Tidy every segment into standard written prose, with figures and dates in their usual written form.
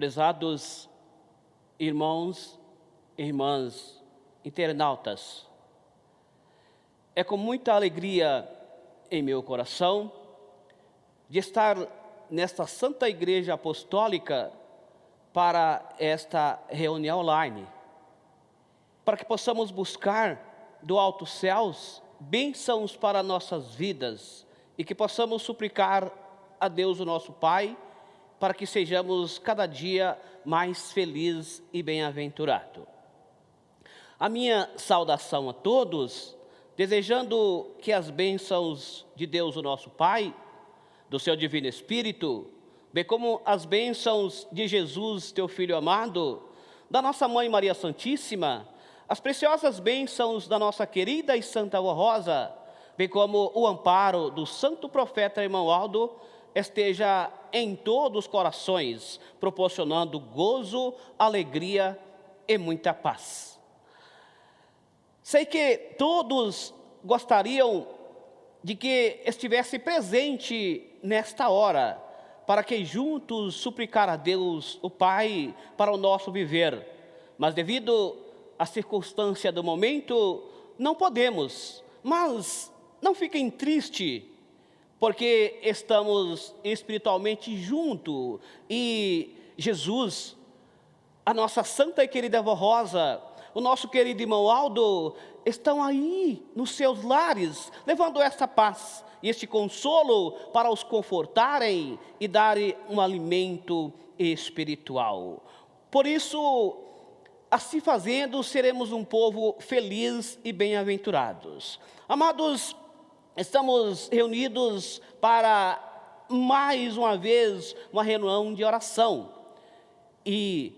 Prezados irmãos e irmãs internautas, é com muita alegria em meu coração de estar nesta Santa Igreja Apostólica para esta reunião online, para que possamos buscar do alto céus bênçãos para nossas vidas e que possamos suplicar a Deus, o nosso Pai, para que sejamos cada dia mais felizes e bem-aventurados. A minha saudação a todos, desejando que as bênçãos de Deus, o nosso Pai, do seu Divino Espírito, bem como as bênçãos de Jesus, teu Filho amado, da nossa Mãe Maria Santíssima, as preciosas bênçãos da nossa querida e Santa Avó Rosa, bem como o amparo do Santo Profeta Irmãoaldo, esteja em todos os corações, proporcionando gozo, alegria e muita paz. Sei que todos gostariam de que estivesse presente nesta hora, para que juntos suplicar a Deus, o Pai, para o nosso viver. Mas devido à circunstância do momento, não podemos. Mas não fiquem tristes, porque estamos espiritualmente juntos. E Jesus, a nossa santa e querida Avó Rosa, o nosso querido irmão Aldo, estão aí nos seus lares, levando esta paz e este consolo para os confortarem e darem um alimento espiritual. Por isso, assim fazendo, seremos um povo feliz e bem-aventurados. Amados, estamos reunidos para, mais uma vez, uma reunião de oração. E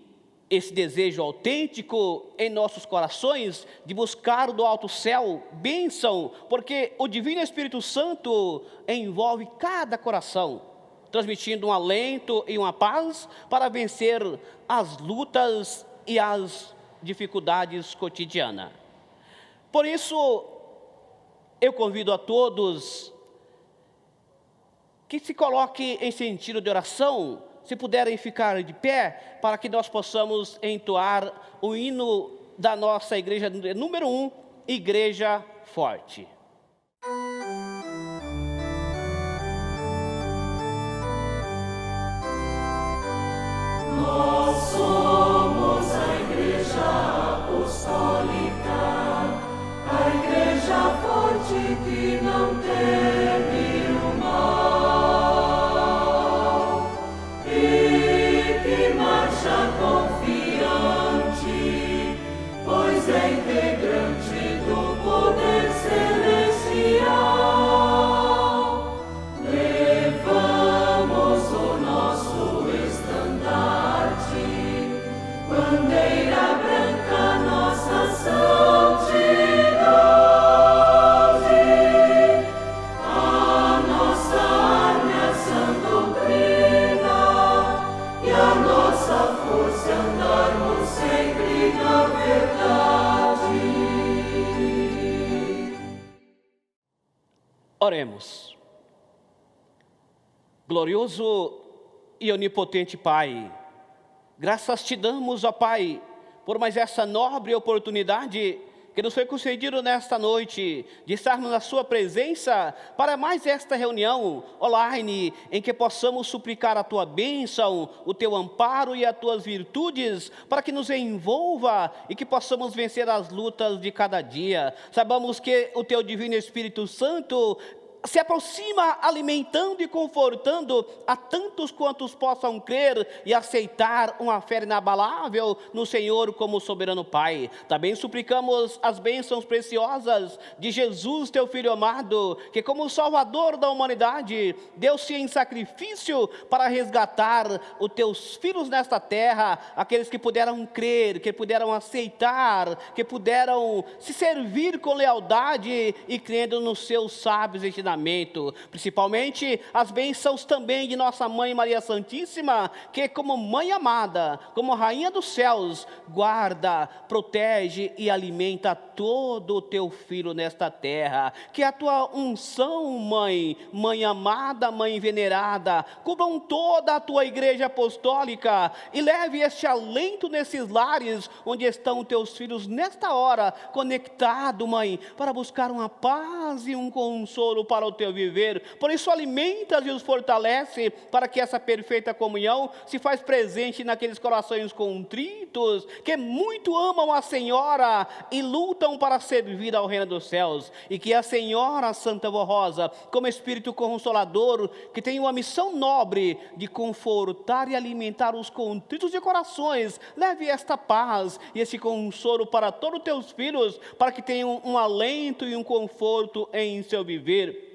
esse desejo autêntico em nossos corações de buscar do alto céu bênção, porque o Divino Espírito Santo envolve cada coração, transmitindo um alento e uma paz para vencer as lutas e as dificuldades cotidianas. Por isso, eu convido a todos que se coloquem em sentido de oração, se puderem ficar de pé, para que nós possamos entoar o hino da nossa igreja número 1, Igreja Forte. Nós somos a Igreja Apostólica, a Igreja Forte que não teme o mal e que marcha confiante, pois é integrante do poder celestial. Levamos o nosso estandarte, bandeira branca, nossa santidade. A nossa arma é a sã doutrina e a nossa força é andarmos sempre na verdade. Oremos. Glorioso e onipotente Pai, graças te damos, ó Pai, por mais essa nobre oportunidade que nos foi concedido nesta noite, de estarmos na sua presença para mais esta reunião online, em que possamos suplicar a tua bênção, o teu amparo e as tuas virtudes, para que nos envolva e que possamos vencer as lutas de cada dia. Sabemos que o teu Divino Espírito Santo se aproxima alimentando e confortando a tantos quantos possam crer e aceitar uma fé inabalável no Senhor como soberano Pai. Também suplicamos as bênçãos preciosas de Jesus, teu Filho amado, que como Salvador da humanidade, deu-se em sacrifício para resgatar os teus filhos nesta terra, aqueles que puderam crer, que puderam aceitar, que puderam se servir com lealdade e crendo nos seus sábios ensinamentos. ensinamento, principalmente as bênçãos também de nossa Mãe Maria Santíssima, que como Mãe amada, como Rainha dos céus, guarda, protege e alimenta todo o teu filho nesta terra. Que a tua unção, Mãe, Mãe amada, Mãe venerada, cubram toda a tua igreja apostólica e leve este alento nesses lares onde estão teus filhos nesta hora, conectado, Mãe, para buscar uma paz e um consolo para o teu viver. Por isso alimenta-os e os fortalece, para que essa perfeita comunhão se faz presente naqueles corações contritos, que muito amam a Senhora e lutam para servir ao reino dos céus. E que a Senhora Santa Vó Rosa, como Espírito Consolador, que tem uma missão nobre de confortar e alimentar os contritos de corações, leve esta paz e esse consolo para todos os teus filhos, para que tenham um alento e um conforto em seu viver.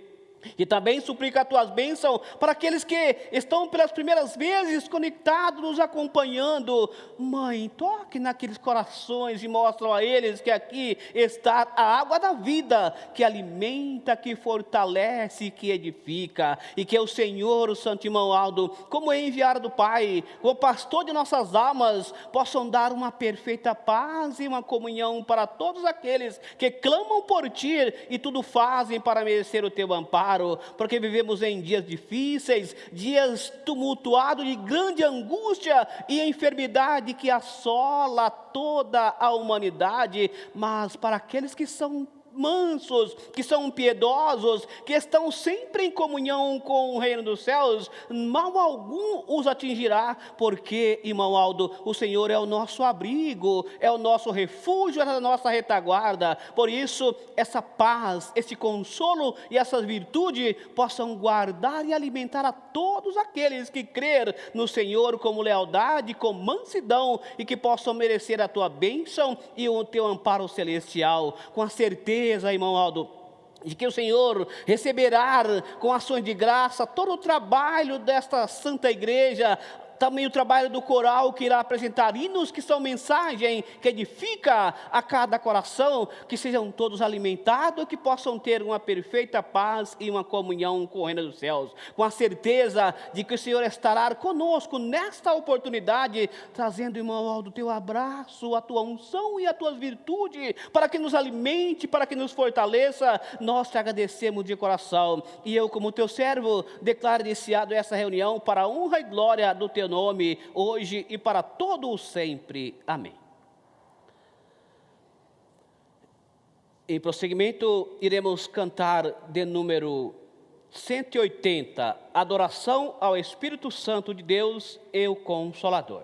E também suplica as tuas bênçãos para aqueles que estão pelas primeiras vezes conectados, nos acompanhando. Mãe, toque naqueles corações e mostra a eles que aqui está a água da vida, que alimenta, que fortalece, que edifica. E que o Senhor, o Santo Irmão Aldo, como enviado do Pai, como pastor de nossas almas, possam dar uma perfeita paz e uma comunhão para todos aqueles que clamam por Ti e tudo fazem para merecer o Teu amparo. Porque vivemos em dias difíceis, dias tumultuados de grande angústia e enfermidade que assola toda a humanidade, mas para aqueles que são mansos, que são piedosos, que estão sempre em comunhão com o reino dos céus, mal algum os atingirá, porque, irmão Aldo, o Senhor é o nosso abrigo, é o nosso refúgio, é a nossa retaguarda. Por isso, essa paz, esse consolo e essas virtudes possam guardar e alimentar a todos aqueles que crer no Senhor com lealdade, com mansidão, e que possam merecer a tua bênção e o teu amparo celestial, com a certeza, irmão Aldo, de que o Senhor receberá com ações de graça todo o trabalho desta santa igreja, também o trabalho do coral que irá apresentar hinos que são mensagem que edifica a cada coração, que sejam todos alimentados, que possam ter uma perfeita paz e uma comunhão com o reino dos céus, com a certeza de que o Senhor estará conosco nesta oportunidade, trazendo, irmão Aldo, o teu abraço, a tua unção e as tuas virtudes, para que nos alimente, para que nos fortaleça. Nós te agradecemos de coração, e eu, como teu servo, declaro iniciado essa reunião para a honra e glória do teu nome, hoje e para todo o sempre. Amém. Em prosseguimento, iremos cantar de número 180, Adoração ao Espírito Santo de Deus, o Consolador.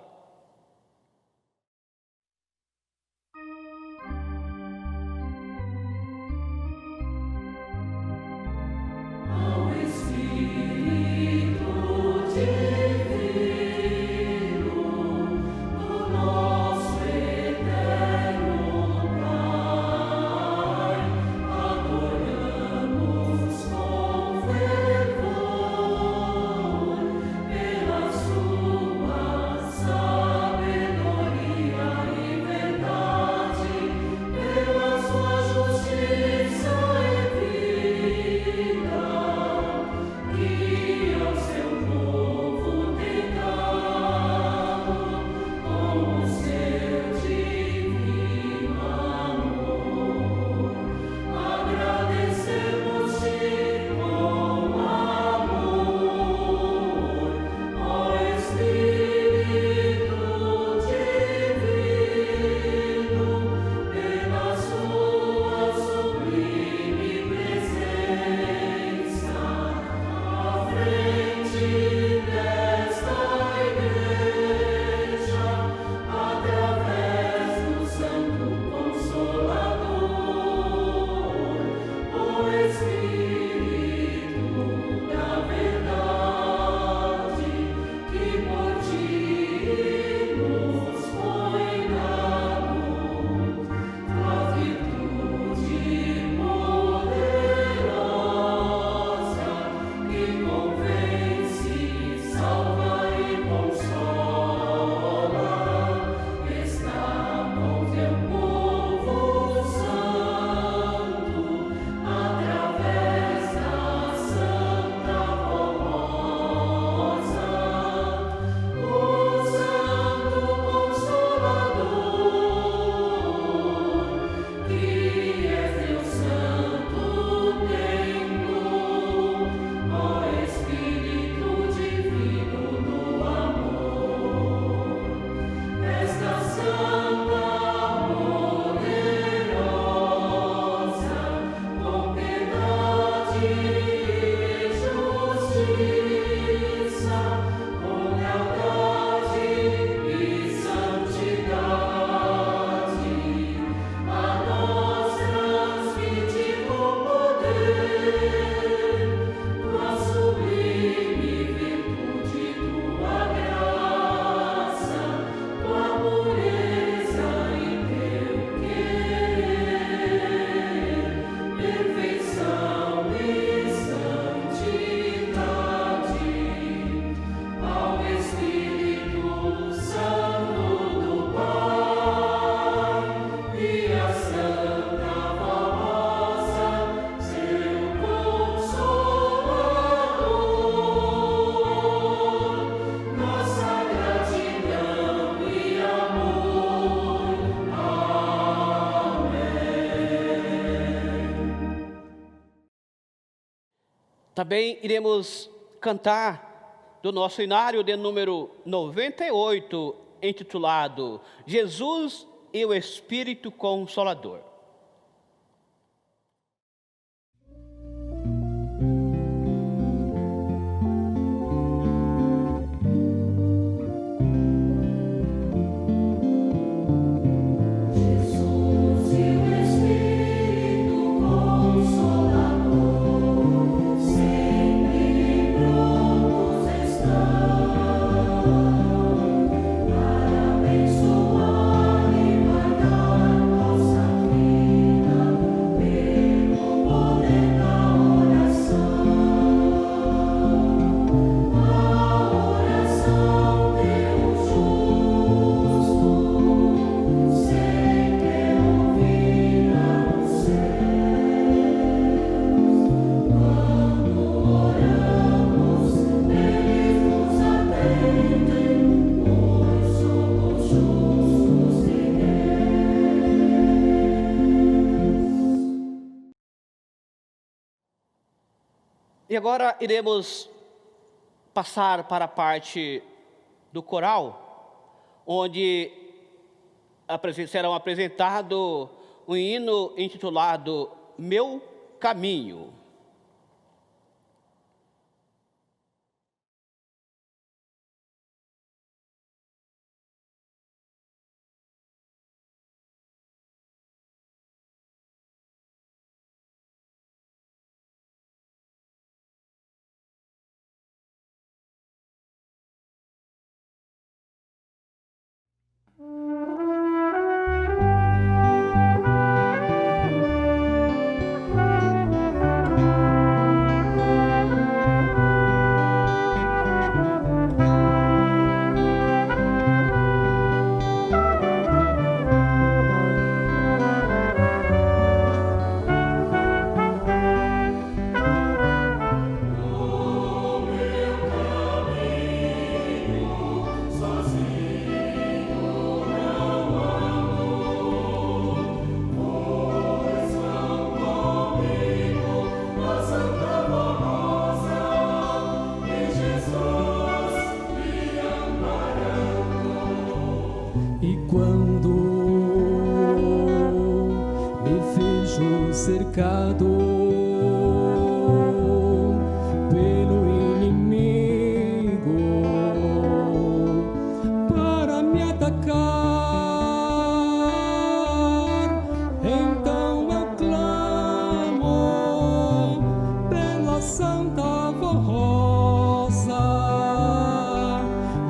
Pela sua Também iremos cantar do nosso inário de número 98, intitulado Jesus e o Espírito Consolador. E agora iremos passar para a parte do coral, onde serão apresentado um hino intitulado Meu Caminho. Cercado pelo inimigo para me atacar, então eu clamo pela Santa Rosa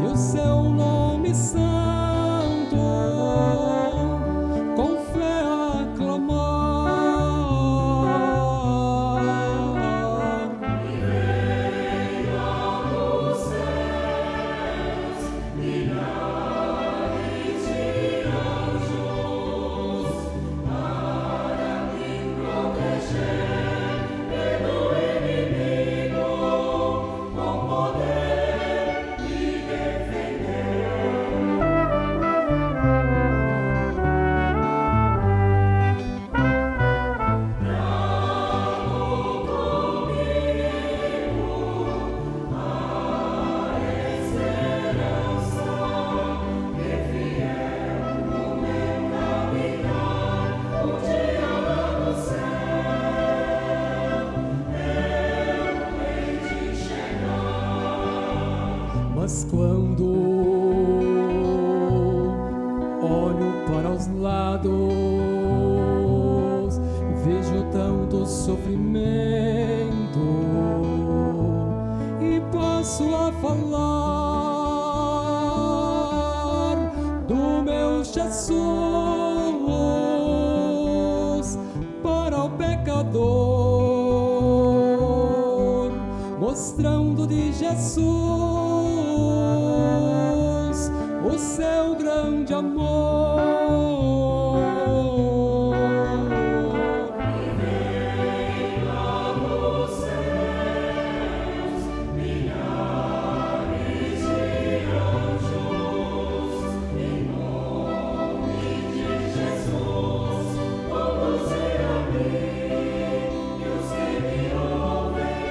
e o seu nome santo, com fé aclamar. Mas quando olho para os lados, vejo tanto sofrimento e passo a falar do meu Jesus para o pecador, mostrando de Jesus o seu grande amor. Vamos ir a mim, e os que me ouvem,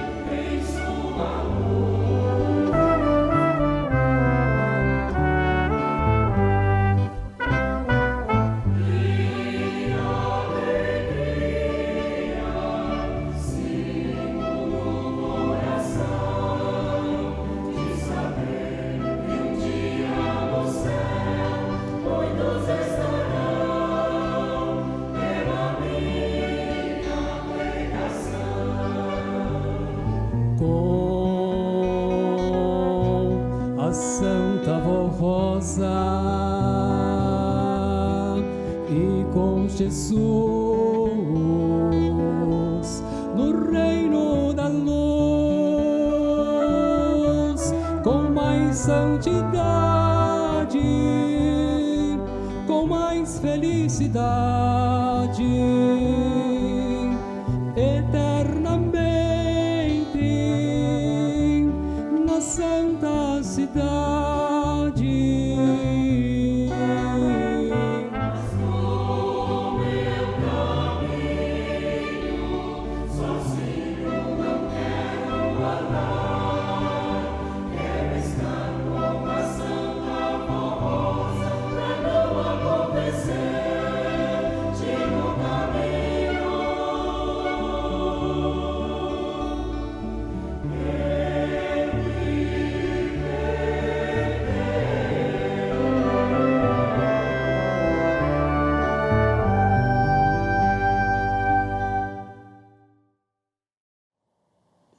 Com a Santa Vó Rosa e com Jesus no reino da luz, com mais santidade, com mais felicidade, eternamente na santa cidade.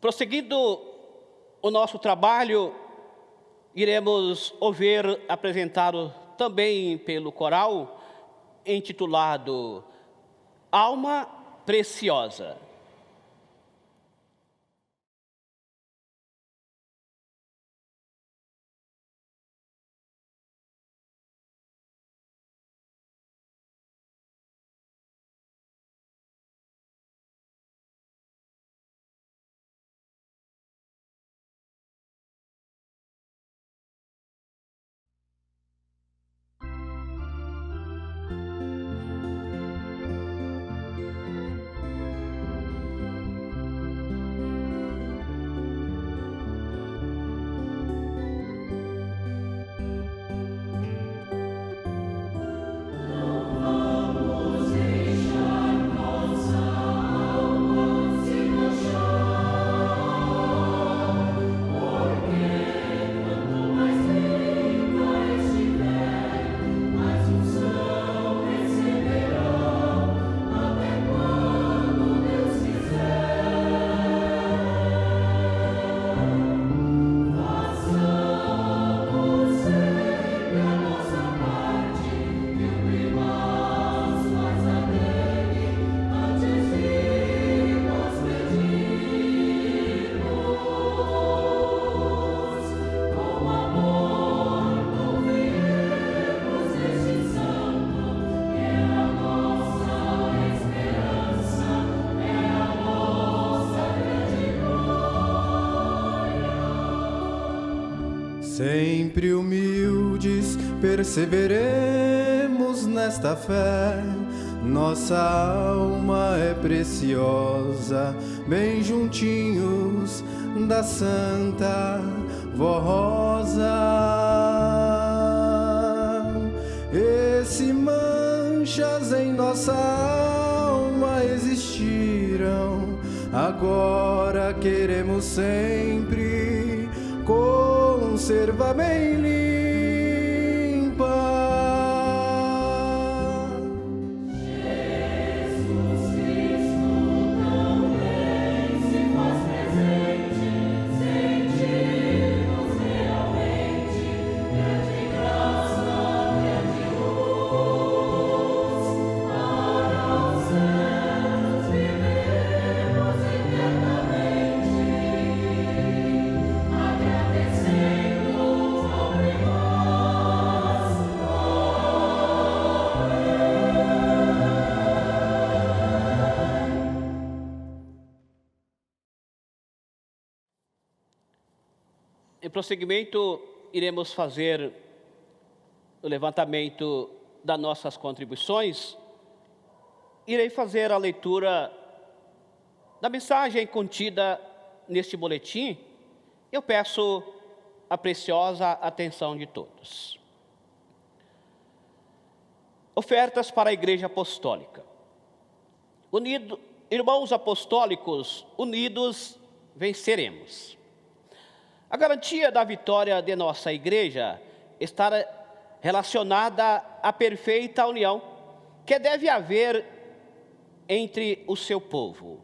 Prosseguindo o nosso trabalho, iremos ouvir apresentado também pelo coral, intitulado Alma Preciosa. Sempre humildes, perseveremos nesta fé. Nossa alma é preciosa, bem juntinhos da Santa Vó Rosa. E se manchas em nossa alma existiram, agora queremos sempre conserva bem limpa. Jesus Cristo também se faz presente, sentimos realmente grande graça, grande luz. Para os céus vivemos eternamente, agradecendo ao irmão. Em prosseguimento, iremos fazer o levantamento das nossas contribuições. Irei fazer a leitura da mensagem contida neste boletim. Eu peço a preciosa atenção de todos. Ofertas para a Igreja Apostólica. Irmãos apostólicos, unidos venceremos. A garantia da vitória de nossa igreja está relacionada à perfeita união que deve haver entre o seu povo.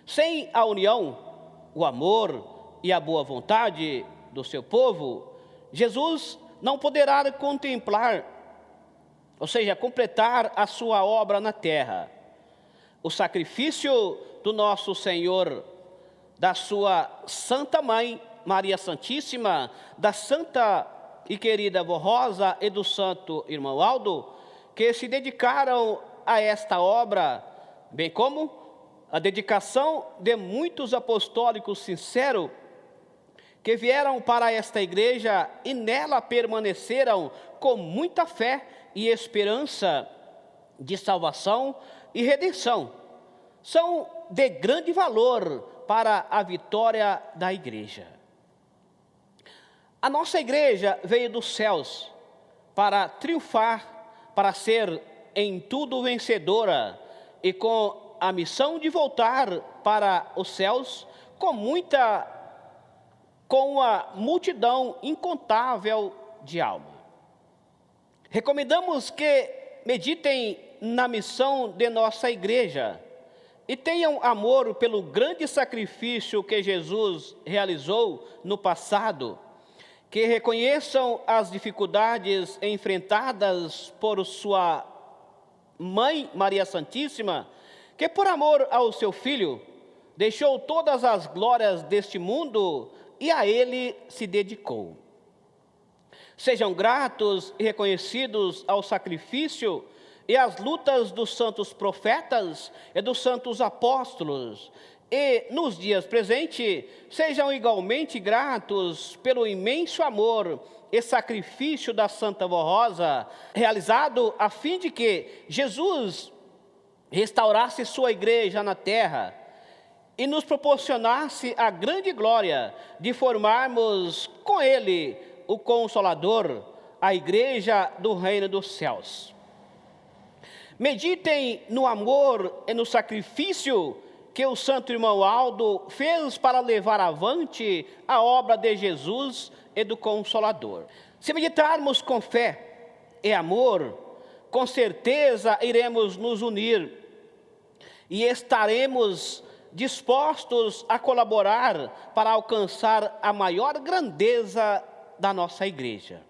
Sem a união, o amor e a boa vontade do seu povo, Jesus não poderá contemplar, ou seja, completar a sua obra na terra. O sacrifício do nosso Senhor, da sua Santa Mãe, Maria Santíssima, da Santa e querida Vó Rosa e do Santo Irmão Aldo, que se dedicaram a esta obra, bem como a dedicação de muitos apostólicos sinceros que vieram para esta igreja e nela permaneceram com muita fé e esperança de salvação e redenção, são de grande valor para a vitória da igreja. A nossa igreja veio dos céus para triunfar, para ser em tudo vencedora e com a missão de voltar para os céus com uma multidão incontável de alma. Recomendamos que meditem na missão de nossa igreja e tenham amor pelo grande sacrifício que Jesus realizou no passado, que reconheçam as dificuldades enfrentadas por sua Mãe Maria Santíssima, que por amor ao seu Filho, deixou todas as glórias deste mundo e a ele se dedicou. Sejam gratos e reconhecidos ao sacrifício e às lutas dos santos profetas e dos santos apóstolos, e nos dias presentes, sejam igualmente gratos pelo imenso amor e sacrifício da Santa Vó Rosa, realizado a fim de que Jesus restaurasse sua igreja na terra e nos proporcionasse a grande glória de formarmos com ele o Consolador, a igreja do reino dos céus. Meditem no amor e no sacrifício que o Santo Irmão Aldo fez para levar avante a obra de Jesus e do Consolador. Se meditarmos com fé e amor, com certeza iremos nos unir e estaremos dispostos a colaborar para alcançar a maior grandeza da nossa igreja.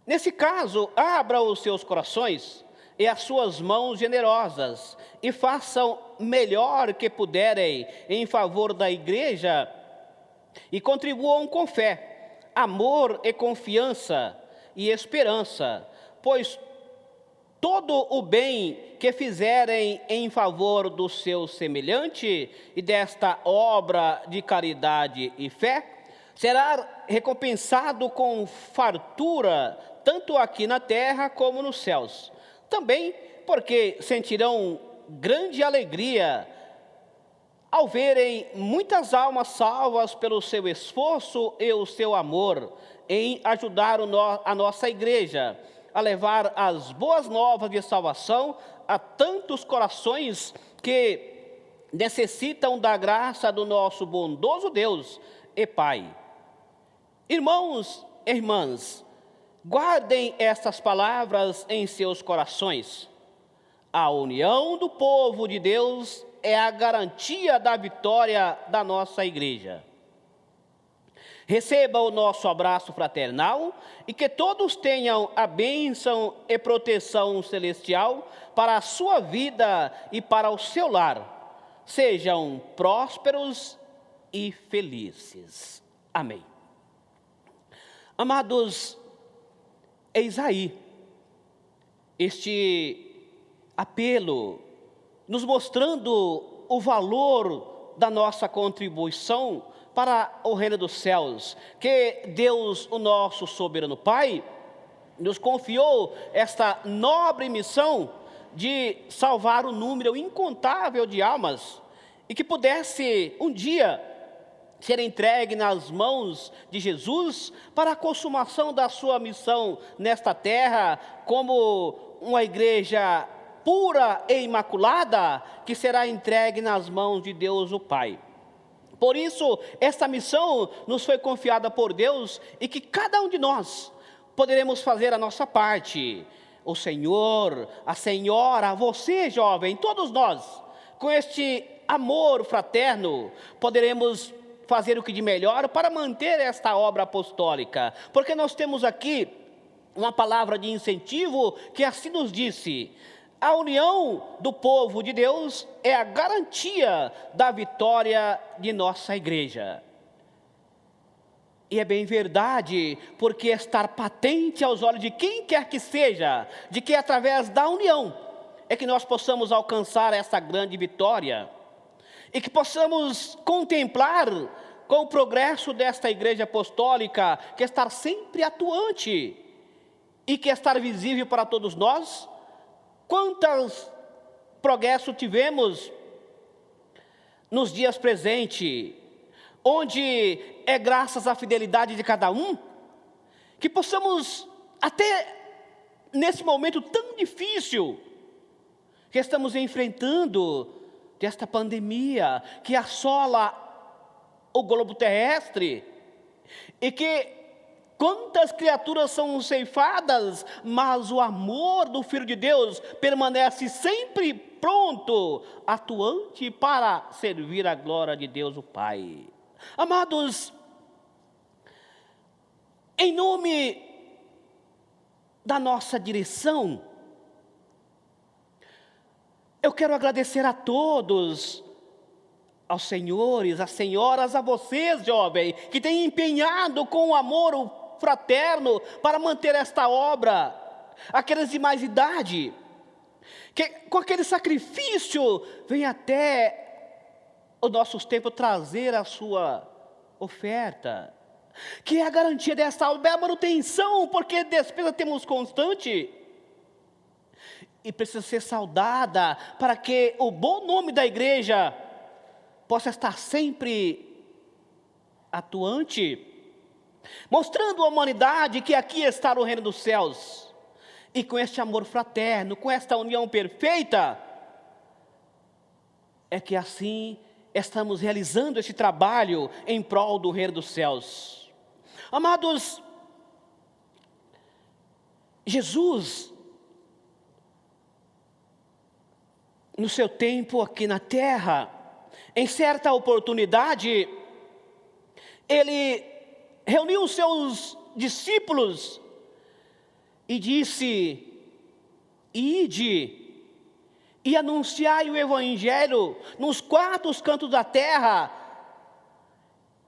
Nesse caso, abra os seus corações e as suas mãos generosas e façam melhor que puderem em favor da igreja e contribuam com fé, amor e confiança e esperança, pois todo o bem que fizerem em favor do seu semelhante e desta obra de caridade e fé, será recompensado com fartura, tanto aqui na terra como nos céus. Também porque sentirão grande alegria ao verem muitas almas salvas pelo seu esforço e o seu amor em ajudar a nossa igreja a levar as boas novas de salvação a tantos corações que necessitam da graça do nosso bondoso Deus e Pai. Irmãos e irmãs, guardem estas palavras em seus corações. A união do povo de Deus é a garantia da vitória da nossa igreja. Receba o nosso abraço fraternal e que todos tenham a bênção e proteção celestial para a sua vida e para o seu lar. Sejam prósperos e felizes. Amém. Amados, eis aí este apelo, nos mostrando o valor da nossa contribuição para o reino dos céus, que Deus, o nosso soberano Pai, nos confiou esta nobre missão de salvar um número incontável de almas e que pudesse um dia ser entregue nas mãos de Jesus para a consumação da sua missão nesta terra, como uma igreja pura e imaculada que será entregue nas mãos de Deus o Pai. Por isso, esta missão nos foi confiada por Deus e que cada um de nós poderemos fazer a nossa parte. O Senhor, a Senhora, você jovem, todos nós, com este amor fraterno, poderemos fazer o que de melhor para manter esta obra apostólica. Porque nós temos aqui uma palavra de incentivo que assim nos disse: a união do povo de Deus é a garantia da vitória de nossa igreja. E é bem verdade, porque estar patente aos olhos de quem quer que seja, de que através da união é que nós possamos alcançar essa grande vitória, e que possamos contemplar com o progresso desta igreja apostólica, que estar sempre atuante, e que estar visível para todos nós. Quantos progresso tivemos nos dias presentes, onde é graças à fidelidade de cada um, que possamos, até nesse momento tão difícil que estamos enfrentando, desta pandemia que assola o globo terrestre, e que quantas criaturas são ceifadas, mas o amor do Filho de Deus permanece sempre pronto, atuante para servir a glória de Deus o Pai. Amados, em nome da nossa direção, eu quero agradecer a todos, aos senhores, às senhoras, a vocês, jovens, que têm empenhado com o amor fraterno para manter esta obra, aqueles de mais idade, que com aquele sacrifício vem até os nossos tempos trazer a sua oferta, que é a garantia desta obra, é a manutenção, porque despesa temos constante, e precisa ser saudada, para que o bom nome da igreja possa estar sempre atuante, mostrando à humanidade que aqui está o reino dos céus, e com este amor fraterno, com esta união perfeita, é que assim estamos realizando esse trabalho em prol do reino dos céus. Amados, Jesus, no seu tempo aqui na terra, em certa oportunidade, ele reuniu os seus discípulos e disse: ide e anunciai o evangelho nos quatro cantos da terra,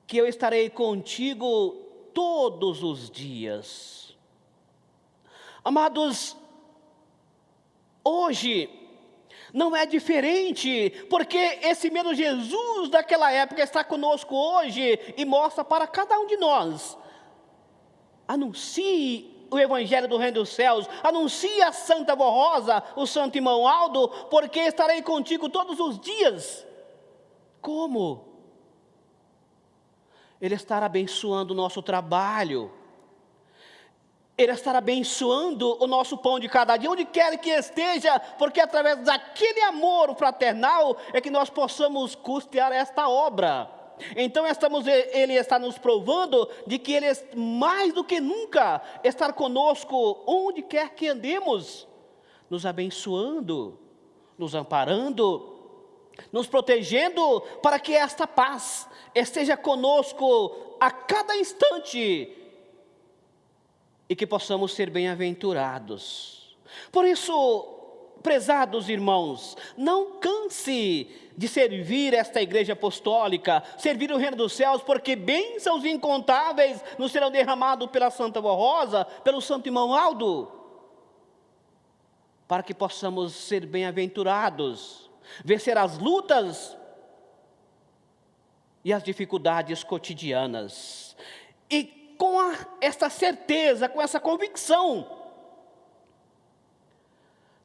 que eu estarei contigo todos os dias. Amados, hoje não é diferente, porque esse mesmo Jesus daquela época está conosco hoje e mostra para cada um de nós: anuncie o evangelho do reino dos céus, anuncie a Santa Vó Rosa, o Santo Irmão Aldo, porque estarei contigo todos os dias. Como? Ele estará abençoando o nosso trabalho, Ele estará abençoando o nosso pão de cada dia, onde quer que esteja, porque através daquele amor fraternal é que nós possamos custear esta obra. Então Ele está nos provando de que Ele mais do que nunca está conosco, onde quer que andemos, nos abençoando, nos amparando, nos protegendo, para que esta paz esteja conosco a cada instante, e que possamos ser bem-aventurados. Por isso, prezados irmãos, não canse de servir esta igreja apostólica, servir o reino dos céus, porque bênçãos incontáveis nos serão derramados pela Santa Vó Rosa, pelo Santo Irmão Aldo, para que possamos ser bem-aventurados, vencer as lutas e as dificuldades cotidianas. E com esta certeza, com essa convicção,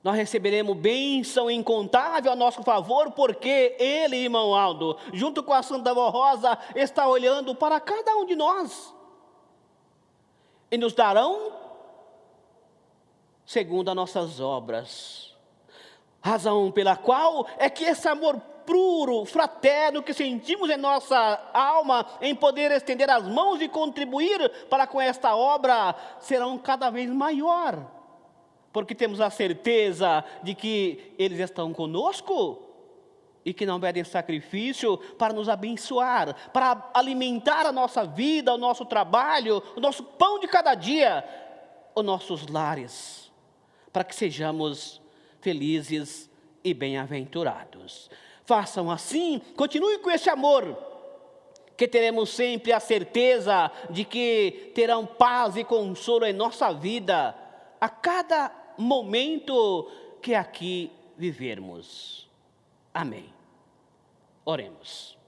nós receberemos bênção incontável a nosso favor, porque Ele, irmão Aldo, junto com a Santa Vó Rosa, está olhando para cada um de nós, e nos darão segundo as nossas obras. Razão pela qual é que esse amor puro, fraterno que sentimos em nossa alma, em poder estender as mãos e contribuir para com esta obra, serão cada vez maior, porque temos a certeza de que eles estão conosco e que não pedem sacrifício para nos abençoar, para alimentar a nossa vida, o nosso trabalho, o nosso pão de cada dia, os nossos lares, para que sejamos felizes e bem-aventurados. Façam assim, continue com esse amor, que teremos sempre a certeza de que terão paz e consolo em nossa vida, a cada momento que aqui vivermos. Amém. Oremos.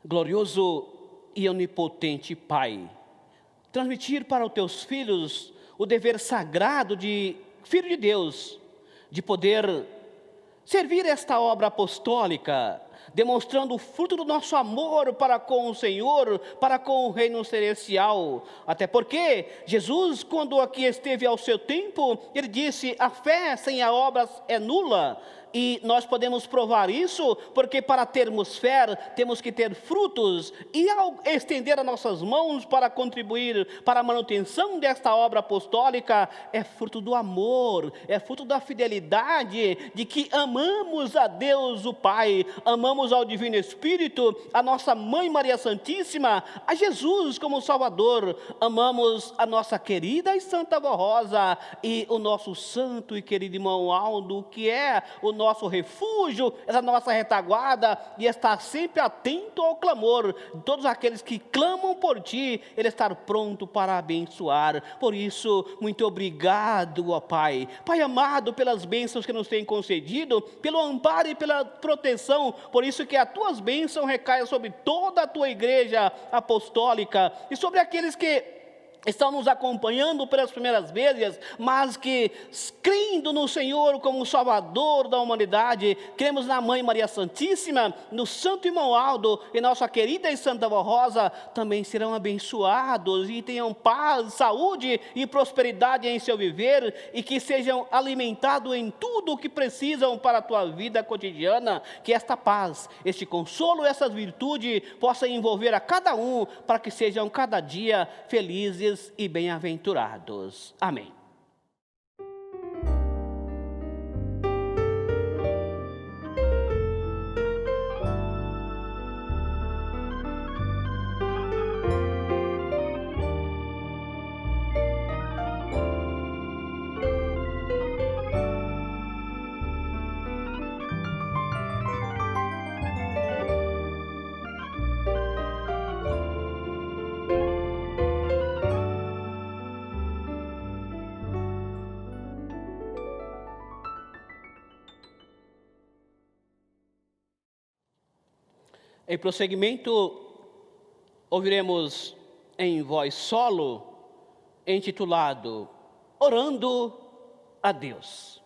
Glorioso e onipotente Pai, transmitir para os teus filhos o dever sagrado de filho de Deus, de poder servir esta obra apostólica, demonstrando o fruto do nosso amor para com o Senhor, para com o reino celestial. Até porque Jesus, quando aqui esteve ao seu tempo, ele disse: a fé sem as obras é nula. E nós podemos provar isso, porque para termos fé, temos que ter frutos. E ao estender as nossas mãos para contribuir para a manutenção desta obra apostólica, é fruto do amor, é fruto da fidelidade, de que amamos a Deus o Pai, amamos ao Divino Espírito, a nossa Mãe Maria Santíssima, a Jesus como Salvador, amamos a nossa querida e Santa Vó Rosa e o nosso santo e querido irmão Aldo, que é o nosso refúgio, essa nossa retaguarda, e estar sempre atento ao clamor de todos aqueles que clamam por Ti, Ele estar pronto para abençoar. Por isso, muito obrigado, ó Pai. Pai amado, pelas bênçãos que nos tem concedido, pelo amparo e pela proteção, por isso que as Tuas bênçãos recaem sobre toda a Tua igreja apostólica, e sobre aqueles que estão nos acompanhando pelas primeiras vezes, mas que, crendo no Senhor como Salvador da humanidade, cremos na Mãe Maria Santíssima, no Santo Irmão Aldo e nossa querida e Santa Vó Rosa, também serão abençoados e tenham paz, saúde e prosperidade em seu viver, e que sejam alimentados em tudo o que precisam para a tua vida cotidiana. Que esta paz, este consolo, essas virtudes possam envolver a cada um, para que sejam cada dia felizes e bem-aventurados. Amém. Em prosseguimento, ouviremos em voz solo, intitulado Orando a Deus.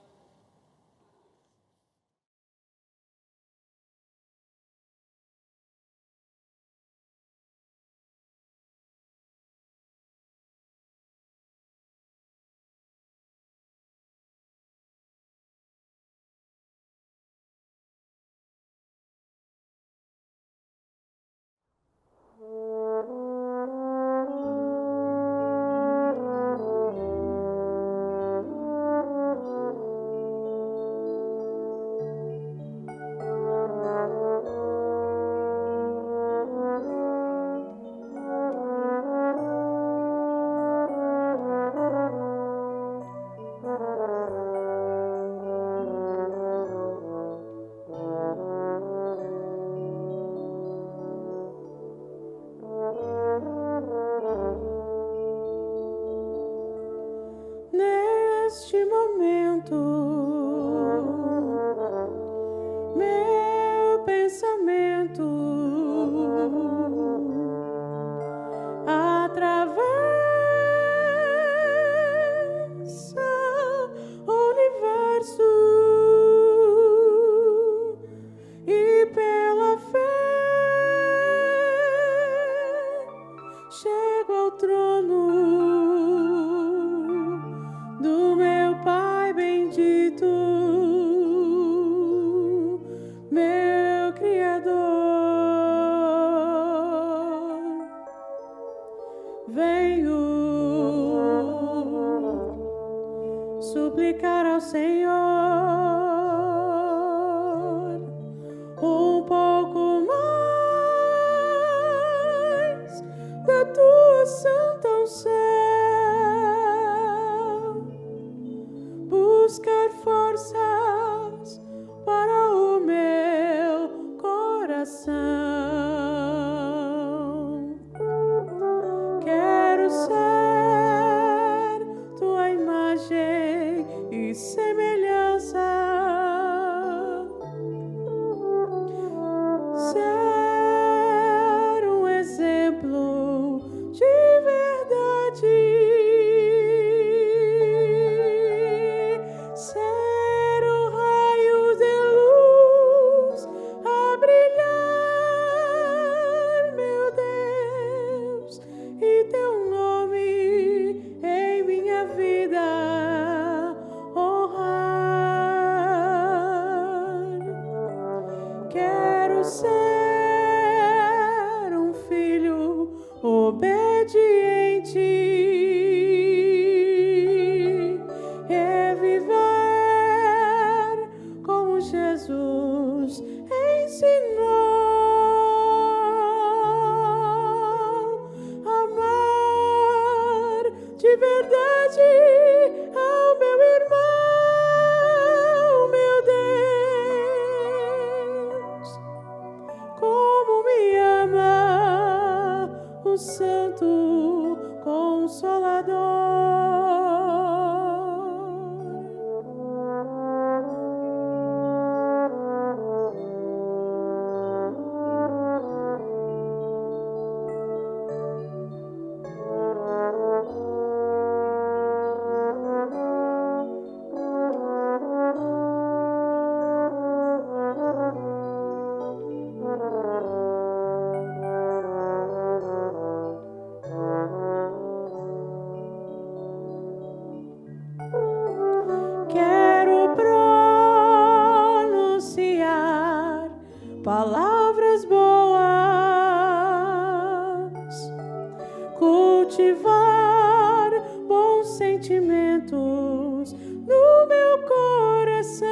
Neste momento, meu pensamento atravessa o universo e pela fé chego ao trono do meu Pai bendito. suplicar ao Senhor um pouco mais da tua santa unção, buscar forças para o meu coração. Quero ser tua imagem e semelhança, ser um exemplo de verdade, ser um raio de luz a brilhar, meu Deus, e teu nome em minha vida honrar. Quero ser um filho obediente e viver como Jesus ensinou, amar de verdade ao meu irmão, meu Deus, como me ama o Santo Consolador. Quero pronunciar palavras boas, cultivar bons sentimentos no meu coração,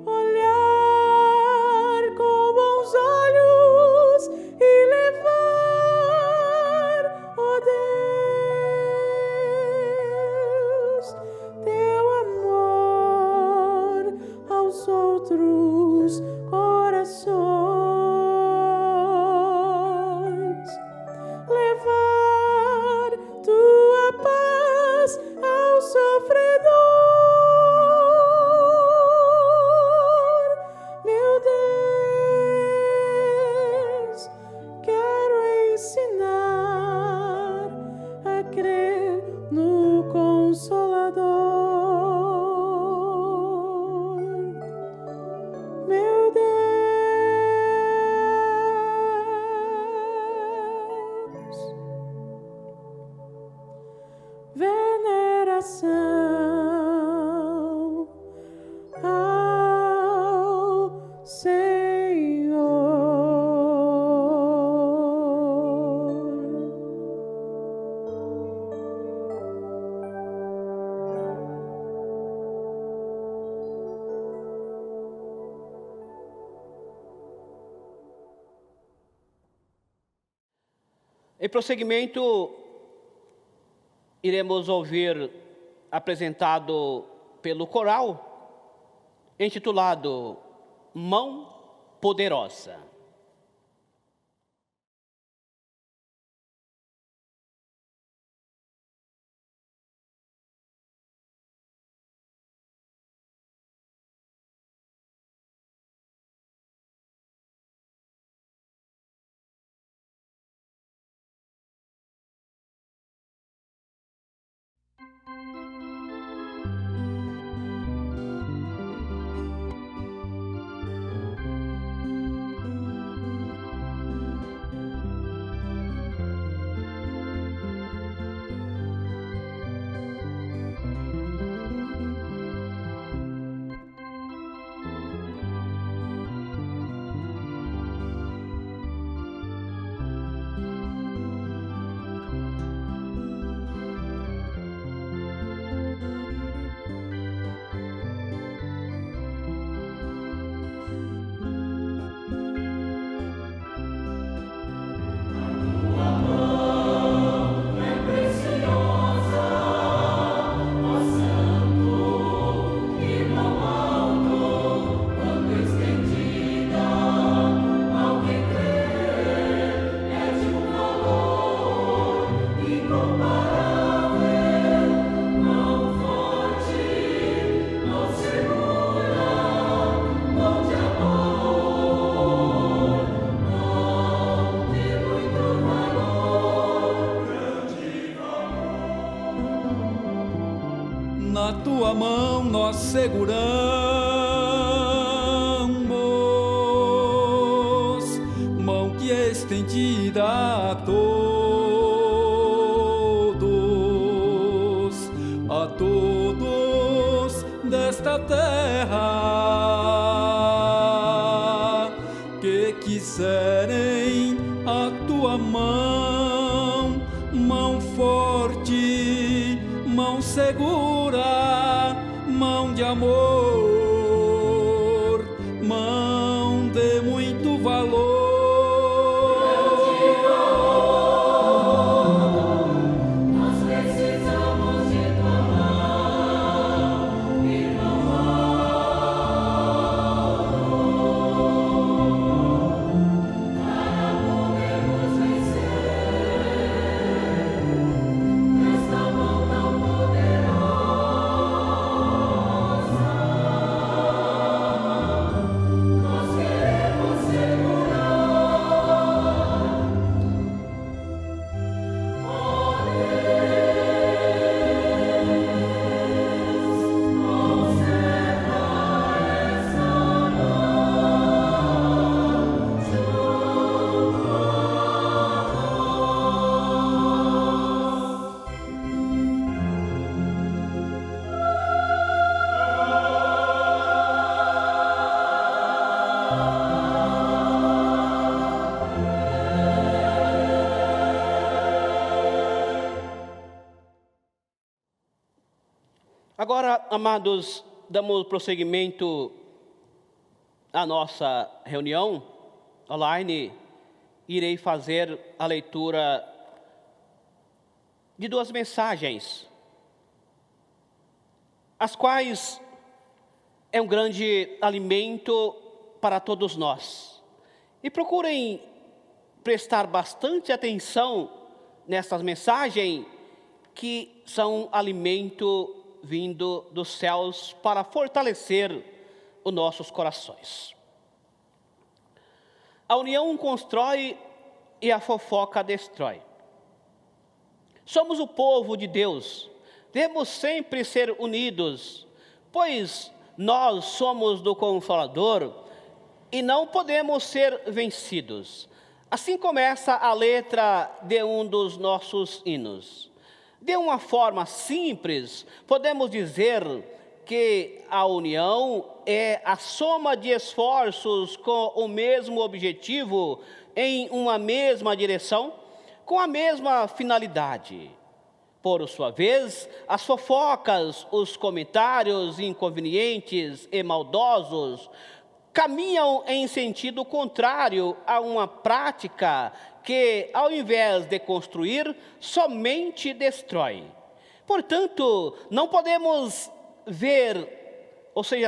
olhar com bons olhos e levar, ó Deus, teu amor aos outros corações, levar tua paz ao sofredor, meu Deus. Quero ensinar a crer no Consolador, meu Deus. Veneração ao Em prosseguimento, iremos ouvir apresentado pelo coral, intitulado Mão Poderosa. na tua mão nós seguramos, mão que é estendida a todos desta terra que quiserem a tua mão, mão forte, mão segura, mão de amor, mão de muito valor. Agora, amados, damos prosseguimento à nossa reunião online. Irei fazer a leitura de 2 mensagens, as quais é um grande alimento para todos nós. E procurem prestar bastante atenção nessas mensagens, que são alimento vindo dos céus para fortalecer os nossos corações. A união constrói e a fofoca destrói. Somos o povo de Deus, devemos sempre ser unidos, pois nós somos do Consolador e não podemos ser vencidos. Assim começa a letra de um dos nossos hinos. De uma forma simples, podemos dizer que a união é a soma de esforços com o mesmo objetivo, em uma mesma direção, com a mesma finalidade. Por sua vez, as fofocas, os comentários inconvenientes e maldosos caminham em sentido contrário a uma prática que, ao invés de construir, somente destrói. Portanto, não podemos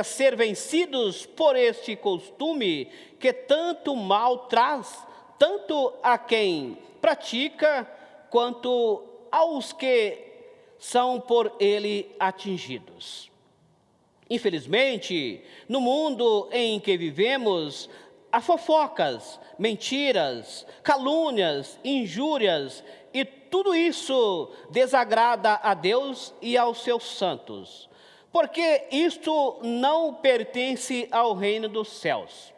ser vencidos por este costume que tanto mal traz, tanto a quem pratica, quanto aos que são por ele atingidos. Infelizmente, no mundo em que vivemos, há fofocas, mentiras, calúnias, injúrias, e tudo isso desagrada a Deus e aos seus santos, porque isto não pertence ao reino dos céus.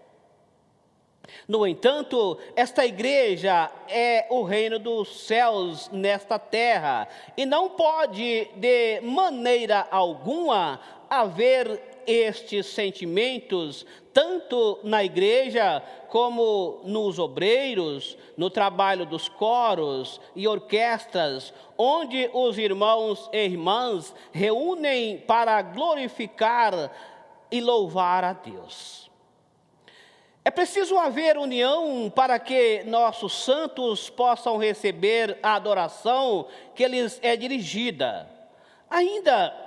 No entanto, esta igreja é o reino dos céus nesta terra, e não pode de maneira alguma haver estes sentimentos, tanto na igreja como nos obreiros, no trabalho dos coros e orquestras, onde os irmãos e irmãs reúnem para glorificar e louvar a Deus. É preciso haver união para que nossos santos possam receber a adoração que lhes é dirigida. Ainda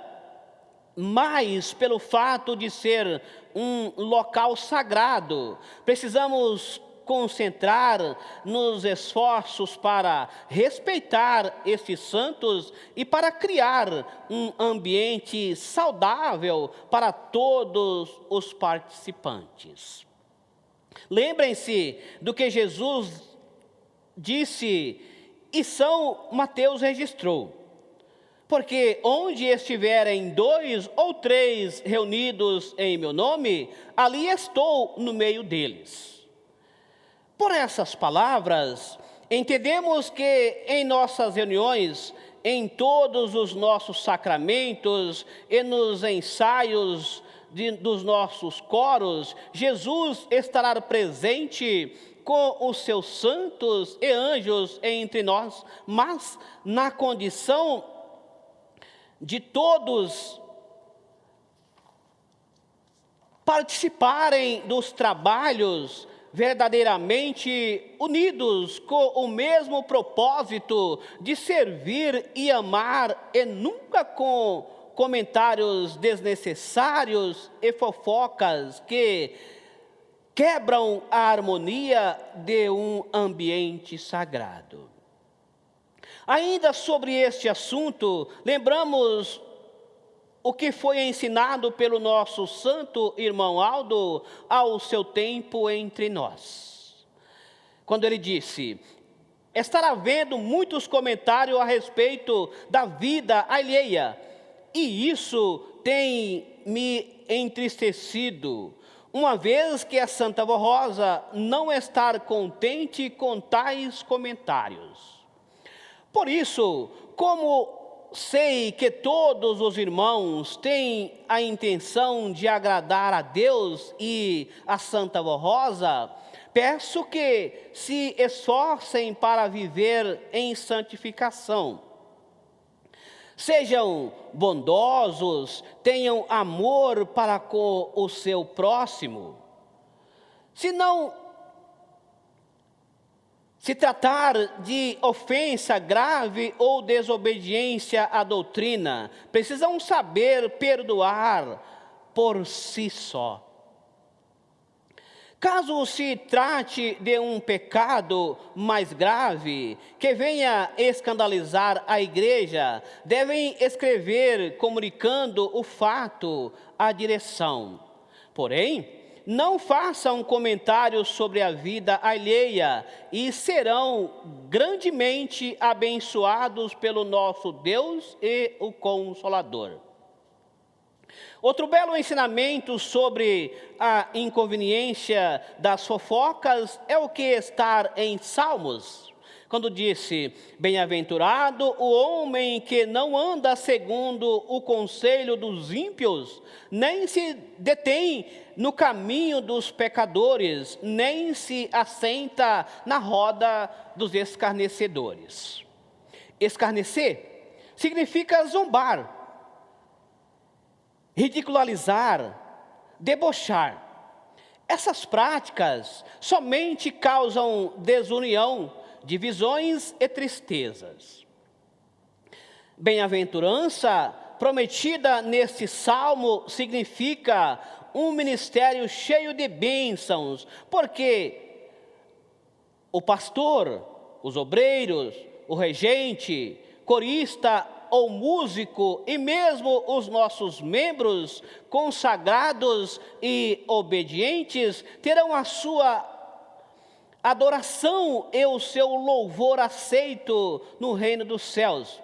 mais pelo fato de ser um local sagrado, precisamos concentrar nos esforços para respeitar estes santos e para criar um ambiente saudável para todos os participantes. Lembrem-se do que Jesus disse e São Mateus registrou. Porque onde estiverem 2 ou 3 reunidos em meu nome, ali estou no meio deles. Por essas palavras, entendemos que em nossas reuniões, em todos os nossos sacramentos e nos ensaios dos nossos coros, Jesus estará presente com os seus santos e anjos entre nós, mas na condição de todos participarem dos trabalhos verdadeiramente unidos com o mesmo propósito de servir e amar, e nunca com comentários desnecessários e fofocas que quebram a harmonia de um ambiente sagrado. Ainda sobre este assunto, lembramos o que foi ensinado pelo nosso santo irmão Aldo ao seu tempo entre nós. Quando ele disse: estar havendo muitos comentários a respeito da vida alheia, e isso tem me entristecido, uma vez que a Santa Vó Rosa não está contente com tais comentários. Por isso, como sei que todos os irmãos têm a intenção de agradar a Deus e a Santa Vó Rosa, peço que se esforcem para viver em santificação. Sejam bondosos, tenham amor para com o seu próximo. Se não se tratar de ofensa grave ou desobediência à doutrina, precisam saber perdoar por si só. Caso se trate de um pecado mais grave, que venha escandalizar a igreja, devem escrever comunicando o fato à direção. Porém, não façam comentários sobre a vida alheia e serão grandemente abençoados pelo nosso Deus e o Consolador. Outro belo ensinamento sobre a inconveniência das fofocas é o que está em Salmos, quando disse: bem-aventurado o homem que não anda segundo o conselho dos ímpios, nem se detém no caminho dos pecadores, nem se assenta na roda dos escarnecedores. Escarnecer significa zombar, ridicularizar, debochar. Essas práticas somente causam desunião, divisões e tristezas. Bem-aventurança prometida neste salmo significa um ministério cheio de bênçãos, porque o pastor, os obreiros, o regente, corista ou músico e mesmo os nossos membros consagrados e obedientes terão a sua adoração e o seu louvor aceito no reino dos céus.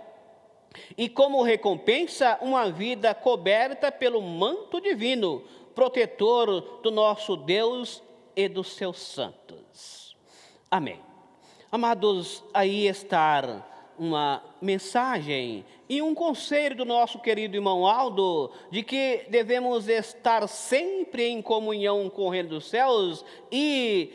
E como recompensa, uma vida coberta pelo manto divino, protetor do nosso Deus e dos seus santos. Amém. Amados, aí está uma mensagem e um conselho do nosso querido irmão Aldo, de que devemos estar sempre em comunhão com o reino dos céus e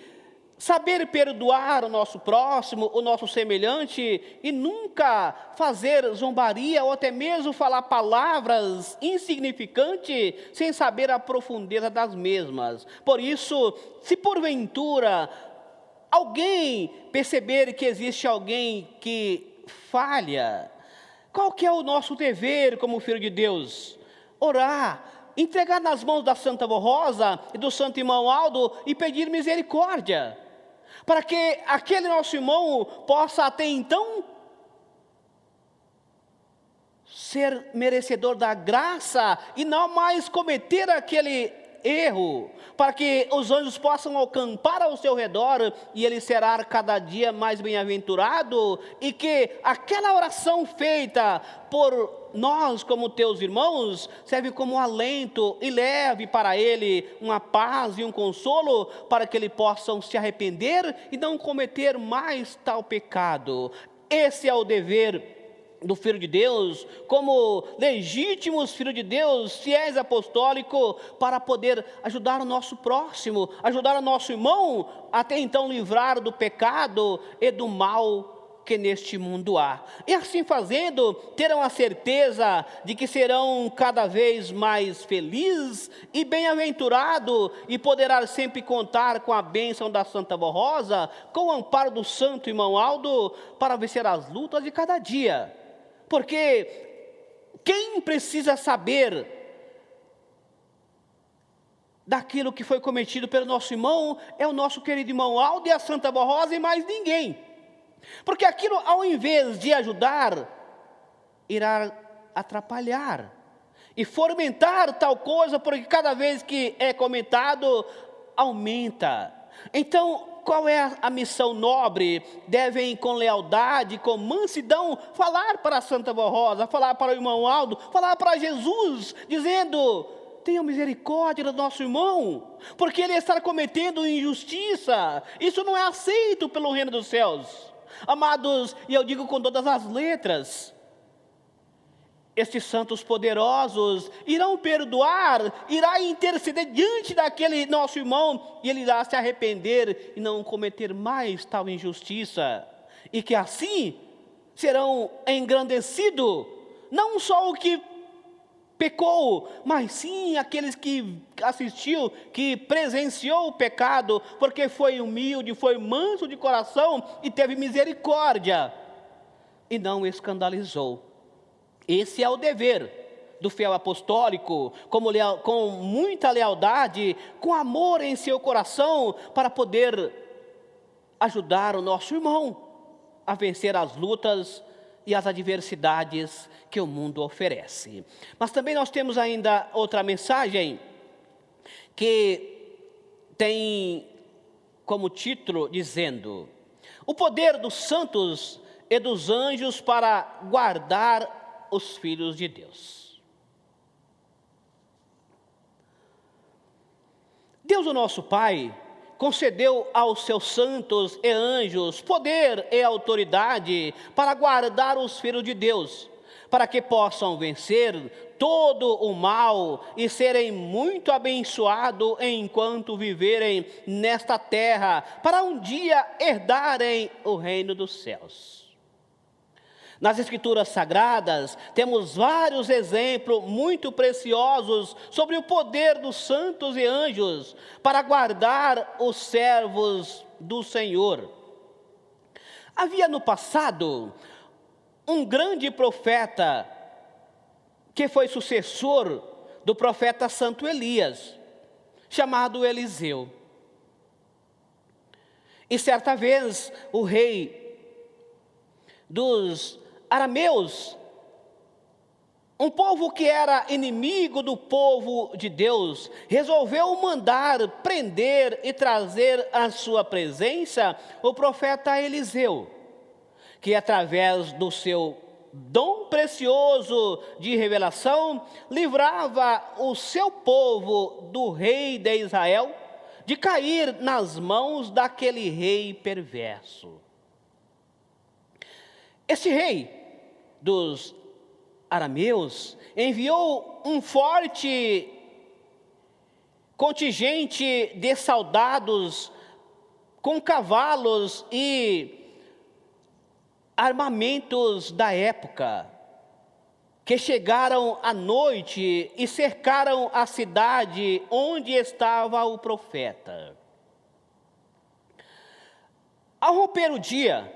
saber perdoar o nosso próximo, o nosso semelhante, e nunca fazer zombaria ou até mesmo falar palavras insignificantes sem saber a profundeza das mesmas. Por isso, se porventura alguém perceber que existe alguém que falha, qual que é o nosso dever como filho de Deus? Orar, entregar nas mãos da Santa Vó Rosa e do Santo Irmão Aldo e pedir misericórdia, para que aquele nosso irmão possa até então ser merecedor da graça e não mais cometer aquele erro, para que os anjos possam acampar ao seu redor e ele será cada dia mais bem-aventurado, e que aquela oração feita por nós como teus irmãos serve como um alento e leve para ele uma paz e um consolo, para que ele possa se arrepender e não cometer mais tal pecado. Esse é o dever do Filho de Deus, como legítimos filhos de Deus, fiéis apostólicos, para poder ajudar o nosso próximo, ajudar o nosso irmão, até então livrar do pecado e do mal que neste mundo há. E assim fazendo, terão a certeza de que serão cada vez mais felizes e bem-aventurados, e poderá sempre contar com a bênção da Santa Rosa, com o amparo do santo irmão Aldo, para vencer as lutas de cada dia. Porque quem precisa saber daquilo que foi cometido pelo nosso irmão é o nosso querido irmão Aldo e a Santa Rosa, e mais ninguém. Porque aquilo, ao invés de ajudar, irá atrapalhar e fomentar tal coisa, porque cada vez que é comentado, aumenta. Então, qual é a missão nobre? Devem, com lealdade, com mansidão, falar para a Santa Rosa, falar para o irmão Aldo, falar para Jesus, dizendo: tenha misericórdia do nosso irmão, porque ele está cometendo injustiça. Isso não é aceito pelo reino dos céus. Amados, e eu digo com todas as letras, estes santos poderosos irão perdoar, irá interceder diante daquele nosso irmão, e ele irá se arrepender e não cometer mais tal injustiça, e que assim serão engrandecidos, não só o que pecou, mas sim aqueles que assistiu, que presenciou o pecado, porque foi humilde, foi manso de coração e teve misericórdia, e não escandalizou. Esse é o dever do fiel apostólico, com muita lealdade, com amor em seu coração, para poder ajudar o nosso irmão a vencer as lutas e as adversidades que o mundo oferece. Mas também nós temos ainda outra mensagem, que tem como título dizendo: o poder dos santos e dos anjos para guardar os filhos de Deus. Deus, o nosso Pai, concedeu aos seus santos e anjos poder e autoridade para guardar os filhos de Deus, para que possam vencer todo o mal e serem muito abençoados enquanto viverem nesta terra, para um dia herdarem o reino dos céus. Nas Escrituras Sagradas, temos vários exemplos muito preciosos sobre o poder dos santos e anjos para guardar os servos do Senhor. Havia no passado um grande profeta que foi sucessor do profeta Santo Elias, chamado Eliseu. E certa vez o rei dos arameus, um povo que era inimigo do povo de Deus, resolveu mandar prender e trazer à sua presença o profeta Eliseu, que através do seu dom precioso de revelação, livrava o seu povo do rei de Israel de cair nas mãos daquele rei perverso. Esse rei dos arameus enviou um forte contingente de soldados com cavalos e armamentos da época, que chegaram à noite e cercaram a cidade onde estava o profeta. Ao romper o dia,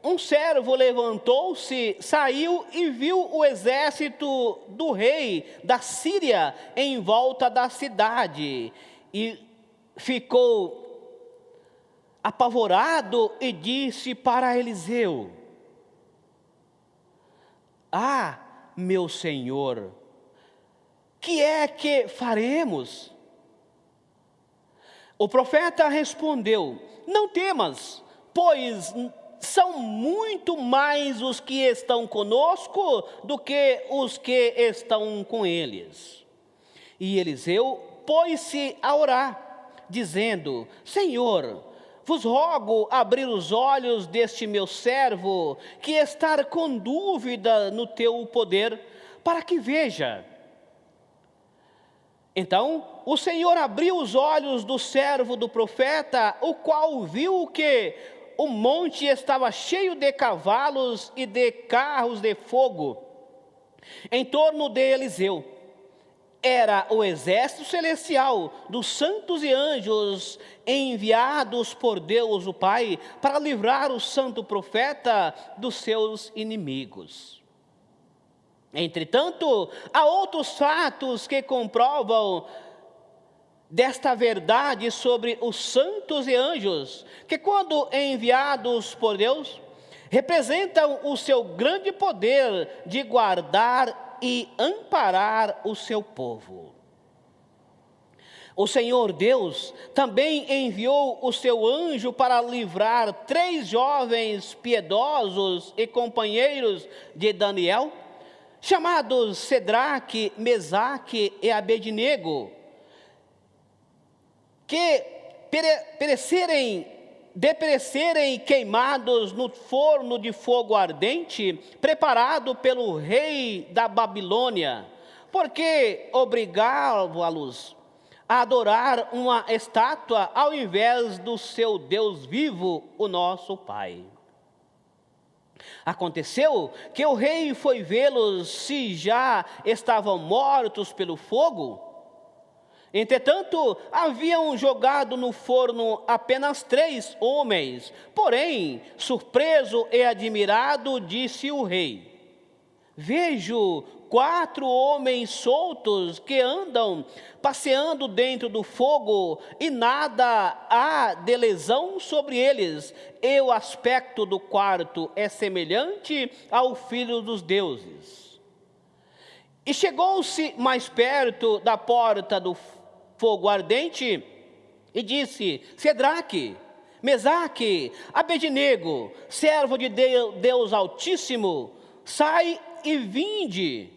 um servo levantou-se, saiu e viu o exército do rei da Síria em volta da cidade, e ficou apavorado e disse para Eliseu: ah, meu senhor, que é que faremos? O profeta respondeu: não temas, pois são muito mais os que estão conosco do que os que estão com eles. E Eliseu pôs-se a orar, dizendo: Senhor, vos rogo abrir os olhos deste meu servo, que está com dúvida no teu poder, para que veja. Então o Senhor abriu os olhos do servo do profeta, o qual viu que o monte estava cheio de cavalos e de carros de fogo em torno de Eliseu. Era o exército celestial dos santos e anjos enviados por Deus o Pai para livrar o santo profeta dos seus inimigos. Entretanto, há outros fatos que comprovam desta verdade sobre os santos e anjos, que quando enviados por Deus, representam o seu grande poder de guardar e amparar o seu povo. O Senhor Deus também enviou o seu anjo para livrar 3 jovens piedosos e companheiros de Daniel, chamados Cedraque, Mesaque e Abednego, que perecerem queimados no forno de fogo ardente, preparado pelo rei da Babilônia, porque obrigava-los a adorar uma estátua ao invés do seu Deus vivo, o nosso Pai. Aconteceu que o rei foi vê-los se já estavam mortos pelo fogo. Entretanto, haviam jogado no forno apenas 3 homens. Porém, surpreso e admirado, disse o rei: vejo 4 homens soltos que andam passeando dentro do fogo, e nada há de lesão sobre eles, e o aspecto do quarto é semelhante ao filho dos deuses. E chegou-se mais perto da porta do fogo ardente e disse: Cedraque, Mesaque, Abednego, servo de Deus Altíssimo, sai e vinde.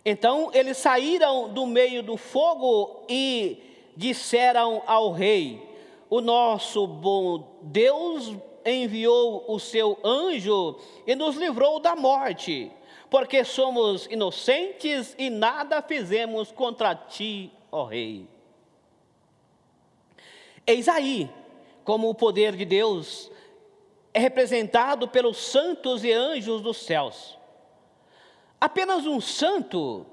Então eles saíram do meio do fogo e disseram ao rei: o nosso bom Deus enviou o seu anjo e nos livrou da morte, porque somos inocentes e nada fizemos contra ti, ó rei. Eis aí como o poder de Deus é representado pelos santos e anjos dos céus. Apenas um santo,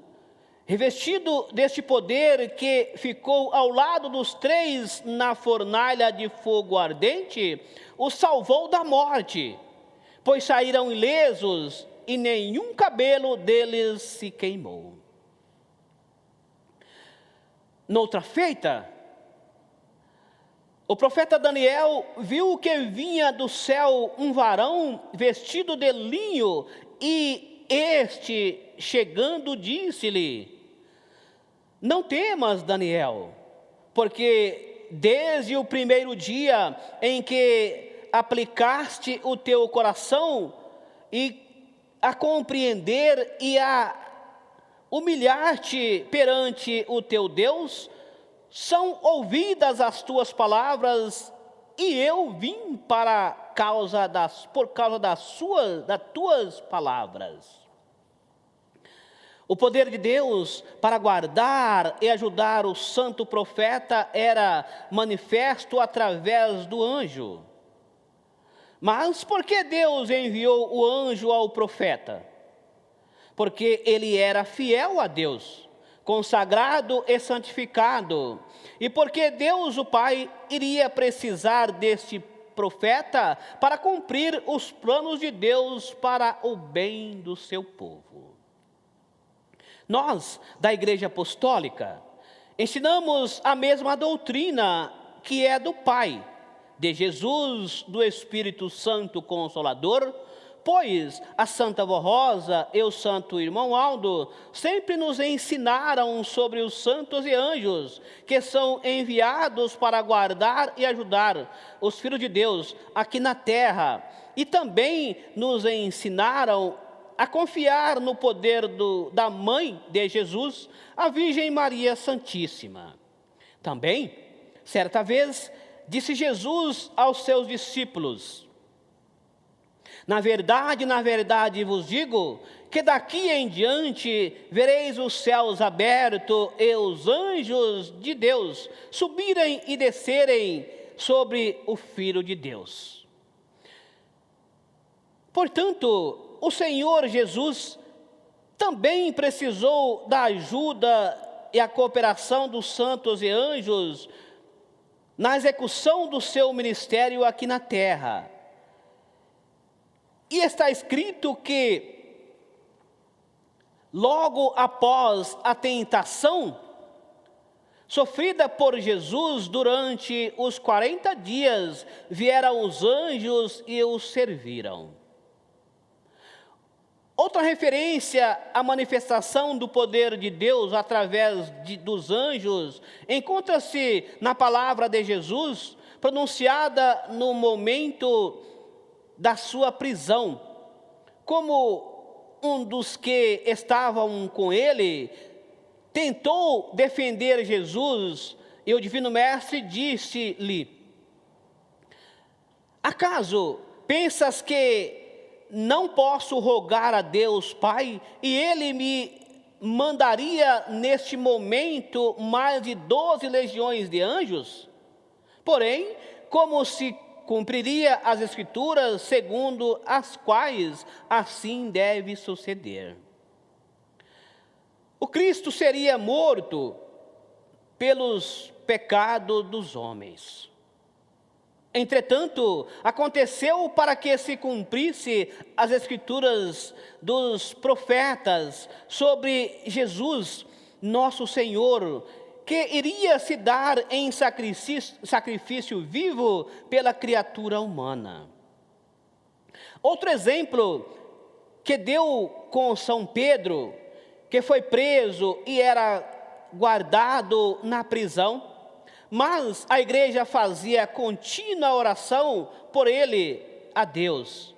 revestido deste poder, que ficou ao lado dos 3 na fornalha de fogo ardente, os salvou da morte, pois saíram ilesos e nenhum cabelo deles se queimou. Noutra feita, o profeta Daniel viu que vinha do céu um varão vestido de linho, e este, chegando, disse-lhe: não temas, Daniel, porque desde o primeiro dia em que aplicaste o teu coração e a compreender e a humilhar-te perante o teu Deus, são ouvidas as tuas palavras, e eu vim por causa das tuas palavras. O poder de Deus para guardar e ajudar o santo profeta era manifesto através do anjo. Mas por que Deus enviou o anjo ao profeta? Porque ele era fiel a Deus, consagrado e santificado, e porque Deus o Pai iria precisar deste profeta para cumprir os planos de Deus para o bem do seu povo. Nós, da Igreja Apostólica, ensinamos a mesma doutrina que é do Pai, de Jesus, do Espírito Santo Consolador, pois a Santa Avó Rosa e o Santo Irmão Aldo sempre nos ensinaram sobre os santos e anjos que são enviados para guardar e ajudar os filhos de Deus aqui na terra. E também nos ensinaram a confiar no poder da Mãe de Jesus, a Virgem Maria Santíssima. Também, certa vez, disse Jesus aos seus discípulos: na verdade vos digo, que daqui em diante vereis os céus abertos e os anjos de Deus subirem e descerem sobre o Filho de Deus. Portanto, o Senhor Jesus também precisou da ajuda e a cooperação dos santos e anjos na execução do seu ministério aqui na terra. E está escrito que, logo após a tentação sofrida por Jesus durante os 40 dias, vieram os anjos e o serviram. Outra referência à manifestação do poder de Deus através dos anjos encontra-se na palavra de Jesus, pronunciada no momento da sua prisão, como um dos que estavam com ele tentou defender Jesus, e o Divino Mestre disse-lhe: acaso pensas que não posso rogar a Deus Pai, e Ele me mandaria neste momento mais de 12 legiões de anjos? Porém, como se cumpriria as Escrituras, segundo as quais assim deve suceder. O Cristo seria morto pelos pecados dos homens. Entretanto, aconteceu para que se cumprisse as Escrituras dos profetas sobre Jesus, nosso Senhor, que iria se dar em sacrifício vivo pela criatura humana. Outro exemplo que deu com São Pedro, que foi preso e era guardado na prisão, mas a igreja fazia contínua oração por ele a Deus.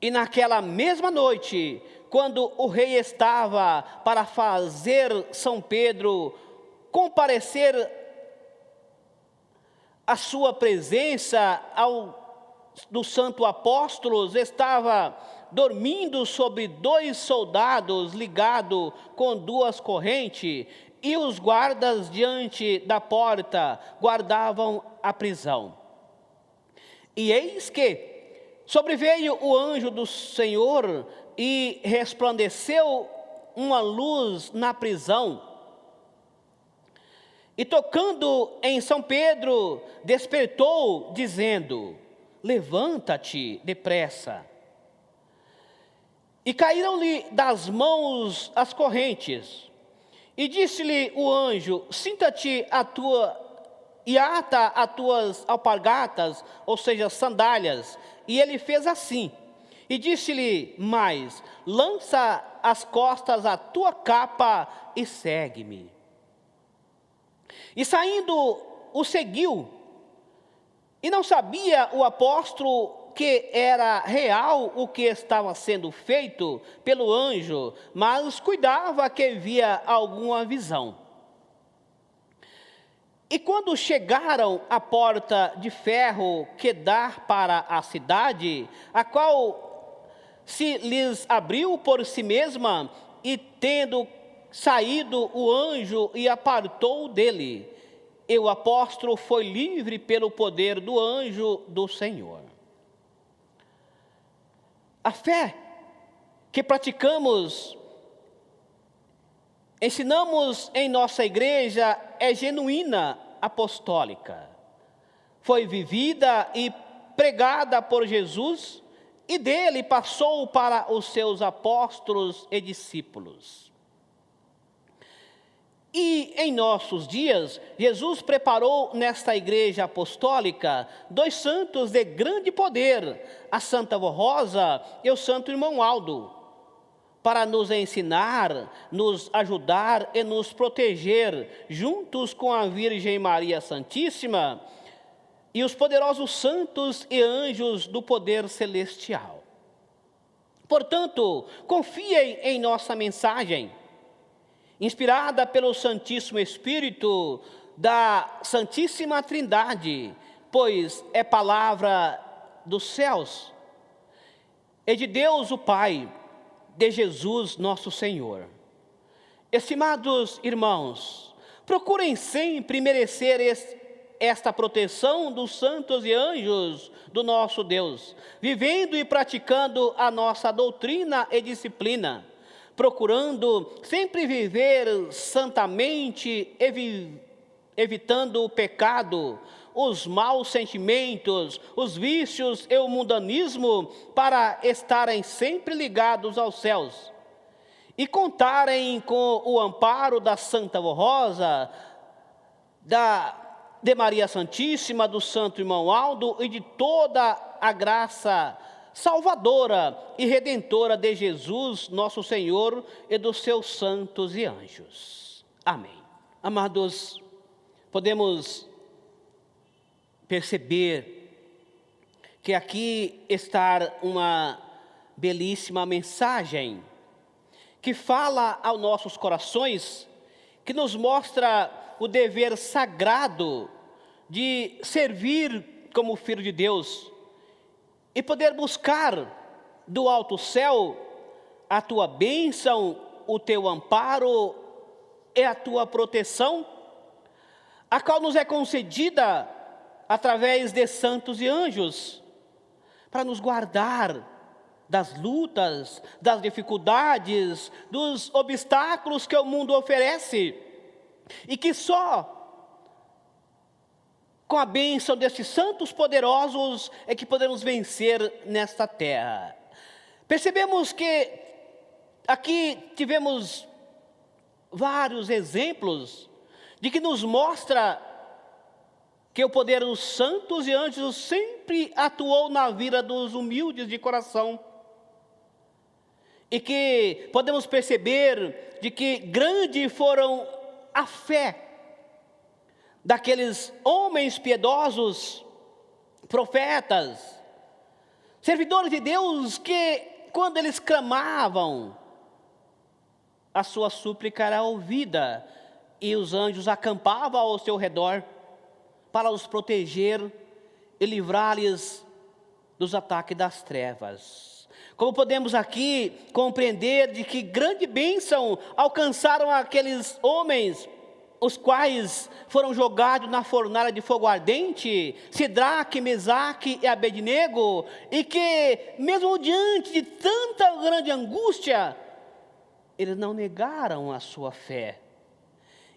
E naquela mesma noite, quando o rei estava para fazer São Pedro comparecer à sua presença, dos santos apóstolos, estava dormindo sobre 2 soldados ligados com 2 correntes, e os guardas diante da porta guardavam a prisão. E eis que sobreveio o anjo do Senhor e resplandeceu uma luz na prisão. E tocando em São Pedro, despertou, dizendo: levanta-te depressa. E caíram-lhe das mãos as correntes. E disse-lhe o anjo: cinta-te e ata as tuas alpargatas, ou seja, sandálias. E ele fez assim. E disse-lhe mais: lança às costas a tua capa e segue-me. E saindo, o seguiu. E não sabia o apóstolo que era real o que estava sendo feito pelo anjo, mas cuidava que via alguma visão. E quando chegaram à porta de ferro que dá para a cidade, a qual se lhes abriu por si mesma, e tendo saído o anjo e apartou dele, e o apóstolo foi livre pelo poder do anjo do Senhor. A fé que praticamos, ensinamos em nossa igreja, é genuína, apostólica. Foi vivida e pregada por Jesus, e dele passou para os seus apóstolos e discípulos. E em nossos dias, Jesus preparou nesta igreja apostólica 2 santos de grande poder, a Santa Avó Rosa e o Santo Irmão Aldo, para nos ensinar, nos ajudar e nos proteger, juntos com a Virgem Maria Santíssima e os poderosos santos e anjos do poder celestial. Portanto, confiem em nossa mensagem, inspirada pelo Santíssimo Espírito da Santíssima Trindade, pois é palavra dos céus, e de Deus o Pai, de Jesus nosso Senhor. Estimados irmãos, procurem sempre merecer esta proteção dos santos e anjos do nosso Deus, vivendo e praticando a nossa doutrina e disciplina, procurando sempre viver santamente, evitando o pecado, os maus sentimentos, os vícios e o mundanismo, para estarem sempre ligados aos céus e contarem com o amparo da Santa Avó Rosa, de Maria Santíssima, do Santo Irmão Aldo e de toda a graça salvadora e redentora de Jesus, nosso Senhor, e dos seus santos e anjos. Amém. Amados, podemos perceber que aqui está uma belíssima mensagem que fala aos nossos corações, que nos mostra o dever sagrado de servir como filho de Deus e poder buscar do alto céu a tua bênção, o teu amparo e a tua proteção, a qual nos é concedida através de santos e anjos, para nos guardar das lutas, das dificuldades, dos obstáculos que o mundo oferece, e que só com a bênção destes santos poderosos é que podemos vencer nesta terra. Percebemos que aqui tivemos vários exemplos de que nos mostra que o poder dos santos e anjos sempre atuou na vida dos humildes de coração. E que podemos perceber de que grande foram a fé daqueles homens piedosos, profetas, servidores de Deus, que quando eles clamavam, a sua súplica era ouvida, e os anjos acampavam ao seu redor para os proteger e livrar-lhes dos ataques das trevas. Como podemos aqui compreender de que grande bênção alcançaram aqueles homens, os quais foram jogados na fornalha de fogo ardente, Sidraque, Mesaque e Abednego, e que mesmo diante de tanta grande angústia, eles não negaram a sua fé,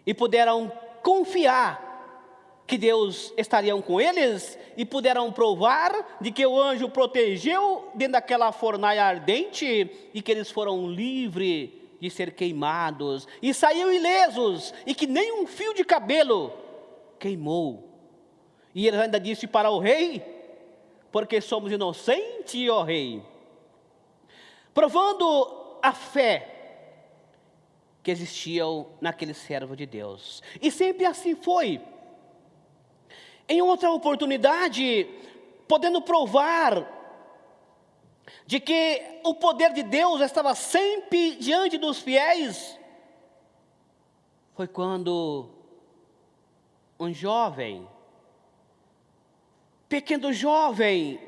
e puderam confiar que Deus estaria com eles, e puderam provar de que o anjo protegeu dentro daquela fornalha ardente, e que eles foram livres de ser queimados, e saíram ilesos, e que nem um fio de cabelo queimou. E ele ainda disse para o rei: porque somos inocentes, ó rei, provando a fé que existia naquele servo de Deus. E sempre assim foi. Em outra oportunidade, podendo provar de que o poder de Deus estava sempre diante dos fiéis, foi quando um jovem, pequeno jovem,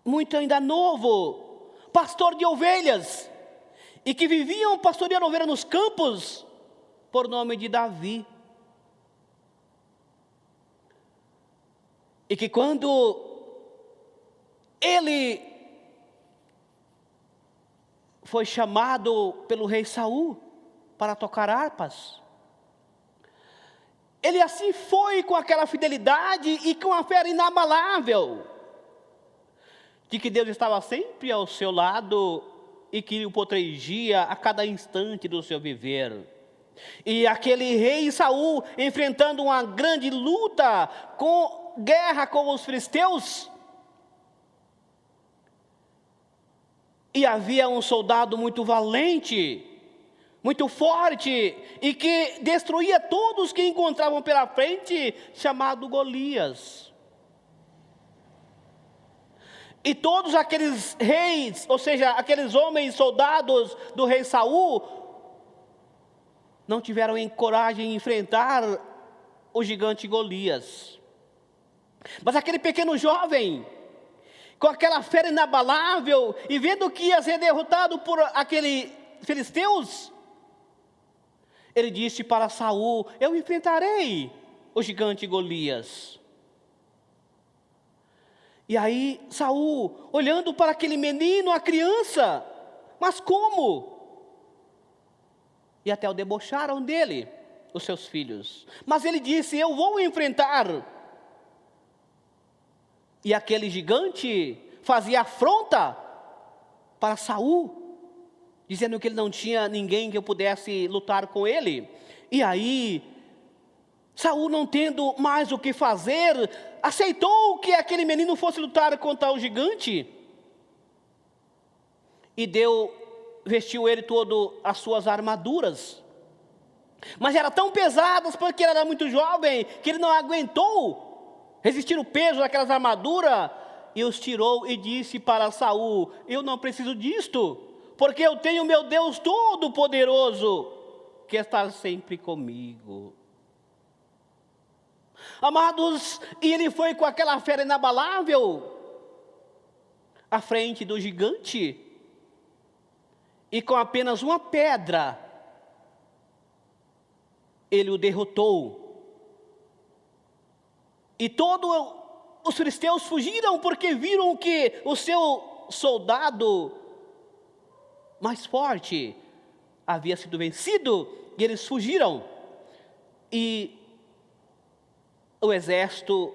muito ainda novo, pastor de ovelhas, e que viviam pastoreando ovelhas nos campos, por nome de Davi. E que quando ele foi chamado pelo rei Saul para tocar harpas, ele assim foi com aquela fidelidade e com a fé inabalável, de que Deus estava sempre ao seu lado e que o protegia a cada instante do seu viver. E aquele rei Saul, enfrentando uma grande luta, guerra com os filisteus. E havia um soldado muito valente, muito forte, e que destruía todos que encontravam pela frente, chamado Golias. E todos aqueles reis, ou seja, aqueles homens soldados do rei Saul, não tiveram coragem de enfrentar o gigante Golias. Mas aquele pequeno jovem, com aquela fé inabalável, e vendo que ia ser derrotado por aqueles filisteus, ele disse para Saul: eu enfrentarei o gigante Golias. E aí Saul, olhando para aquele menino, a criança, mas como? E até o debocharam dele, os seus filhos. Mas ele disse: eu vou enfrentar. E aquele gigante fazia afronta para Saul, dizendo que ele não tinha ninguém que pudesse lutar com ele. E aí Saul, não tendo mais o que fazer, aceitou que aquele menino fosse lutar contra o gigante. E vestiu ele todo as suas armaduras. Mas eram tão pesadas, porque ele era muito jovem, que ele não aguentou resistir o peso daquelas armaduras, e os tirou e disse para Saul: eu não preciso disto, porque eu tenho meu Deus Todo-Poderoso, que está sempre comigo. Amados, e ele foi com aquela fé inabalável à frente do gigante, e com apenas uma pedra ele o derrotou. E todos os filisteus fugiram, porque viram que o seu soldado mais forte havia sido vencido, e eles fugiram. E o exército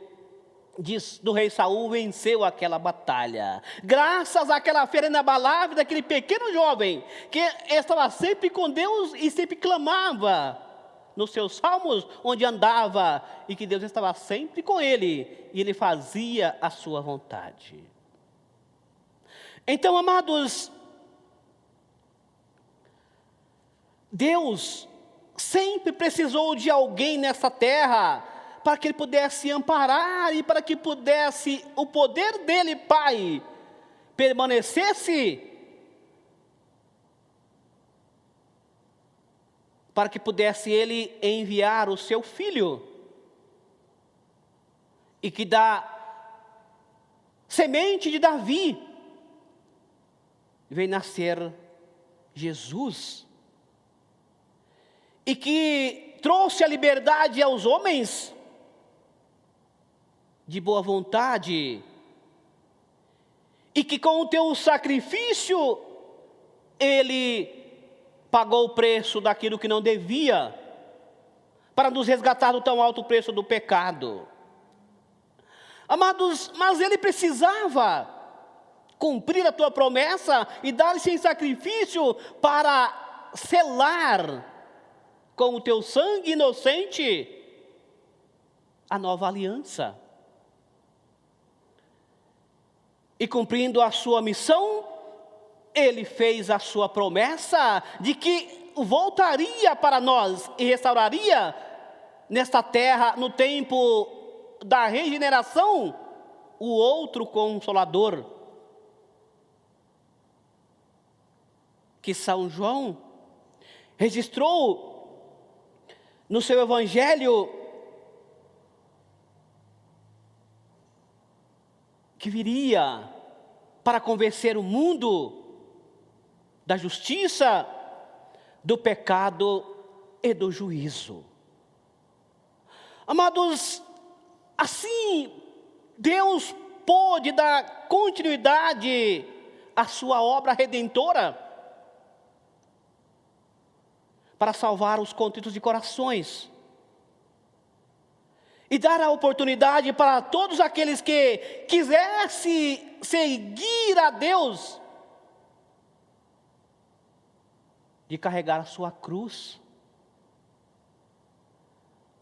do rei Saul venceu aquela batalha, graças àquela fé inabalável daquele pequeno jovem, que estava sempre com Deus e sempre clamava nos seus salmos onde andava, e que Deus estava sempre com ele, e ele fazia a sua vontade. Então, amados, Deus sempre precisou de alguém nessa terra, para que ele pudesse amparar, e para que pudesse o poder dele, Pai, permanecesse, para que pudesse ele enviar o seu filho, e que da semente de Davi veio nascer Jesus, e que trouxe a liberdade aos homens de boa vontade, e que com o teu sacrifício ele pagou o preço daquilo que não devia, para nos resgatar do tão alto preço do pecado. Amados, mas ele precisava cumprir a tua promessa e dar-se em sacrifício para selar com o teu sangue inocente a nova aliança. E cumprindo a sua missão, ele fez a sua promessa de que voltaria para nós e restauraria nesta terra, no tempo da regeneração, o outro Consolador, que São João registrou no seu Evangelho, que viria para convencer o mundo da justiça, do pecado e do juízo. Amados, assim Deus pôde dar continuidade à sua obra redentora, para salvar os contritos de corações, e dar a oportunidade para todos aqueles que quisessem seguir a Deus, de carregar a sua cruz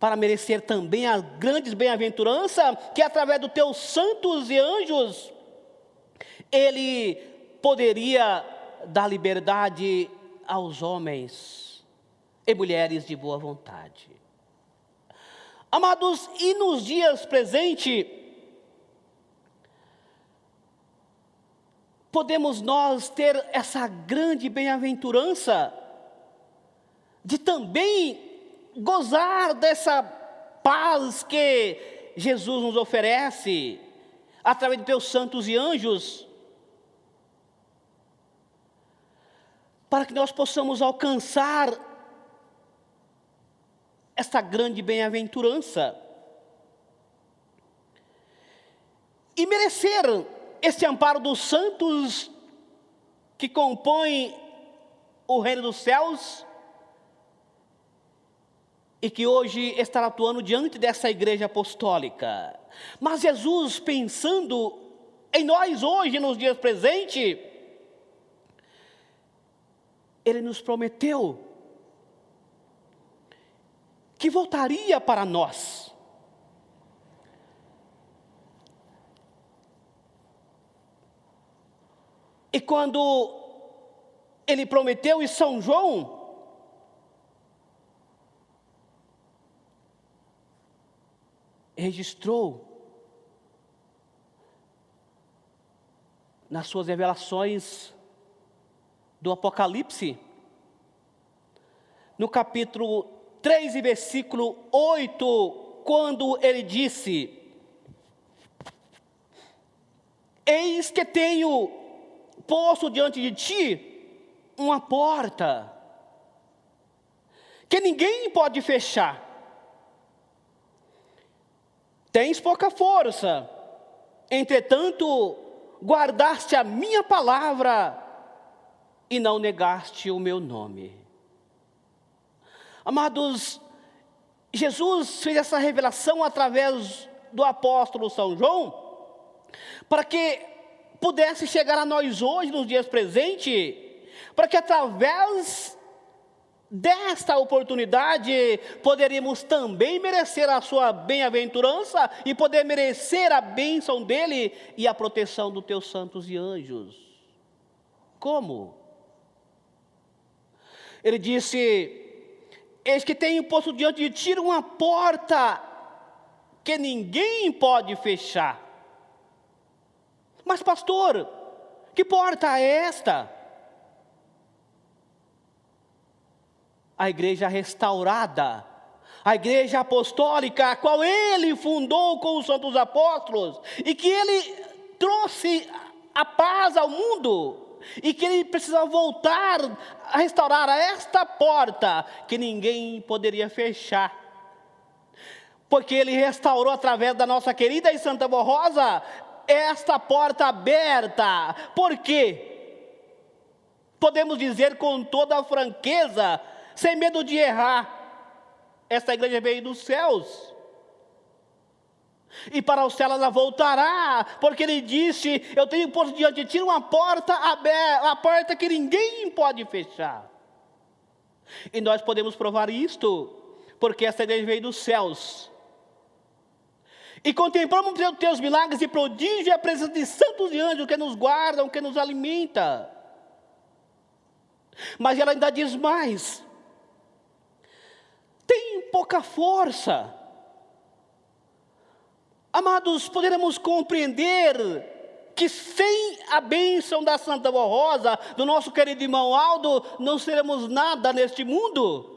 para merecer também a grande bem-aventurança que através dos teus santos e anjos, Ele poderia dar liberdade aos homens e mulheres de boa vontade. Amados, e nos dias presentes, podemos nós ter essa grande bem-aventurança de também gozar dessa paz que Jesus nos oferece através de teus santos e anjos, para que nós possamos alcançar esta grande bem-aventurança e merecer este amparo dos santos que compõem o reino dos céus e que hoje está atuando diante dessa igreja apostólica. Mas Jesus, pensando em nós hoje, nos dias presentes, Ele nos prometeu que voltaria para nós. E quando Ele prometeu, em São João registrou nas suas revelações do Apocalipse, no capítulo 3 e versículo 8, quando ele disse: eis que tenho posto diante de ti uma porta, que ninguém pode fechar. Tens pouca força, entretanto, guardaste a minha palavra e não negaste o meu nome. Amados, Jesus fez essa revelação através do apóstolo São João, para que pudesse chegar a nós hoje, nos dias presentes, para que através desta oportunidade poderíamos também merecer a sua bem-aventurança e poder merecer a bênção dele e a proteção dos teus santos e anjos. Como? Ele disse: eis que tenho posto diante de ti uma porta que ninguém pode fechar. Mas pastor, que porta é esta? A igreja restaurada, a igreja apostólica, a qual ele fundou com os santos apóstolos, e que ele trouxe a paz ao mundo, e que ele precisa voltar a restaurar esta porta que ninguém poderia fechar, porque ele restaurou através da nossa querida e Santa Rosa esta porta aberta. Por quê? Podemos dizer com toda a franqueza, sem medo de errar, esta igreja veio dos céus, e para o céu ela voltará, porque ele disse: eu tenho posto diante de ti uma porta aberta, uma porta que ninguém pode fechar. E nós podemos provar isto, porque esta igreja veio dos céus, e contemplamos os teus milagres e prodígios e a presença de santos e anjos que nos guardam, que nos alimentam. Mas ela ainda diz mais: tem pouca força. Amados, poderemos compreender que sem a bênção da Santa Rosa, do nosso querido irmão Aldo, não seremos nada neste mundo.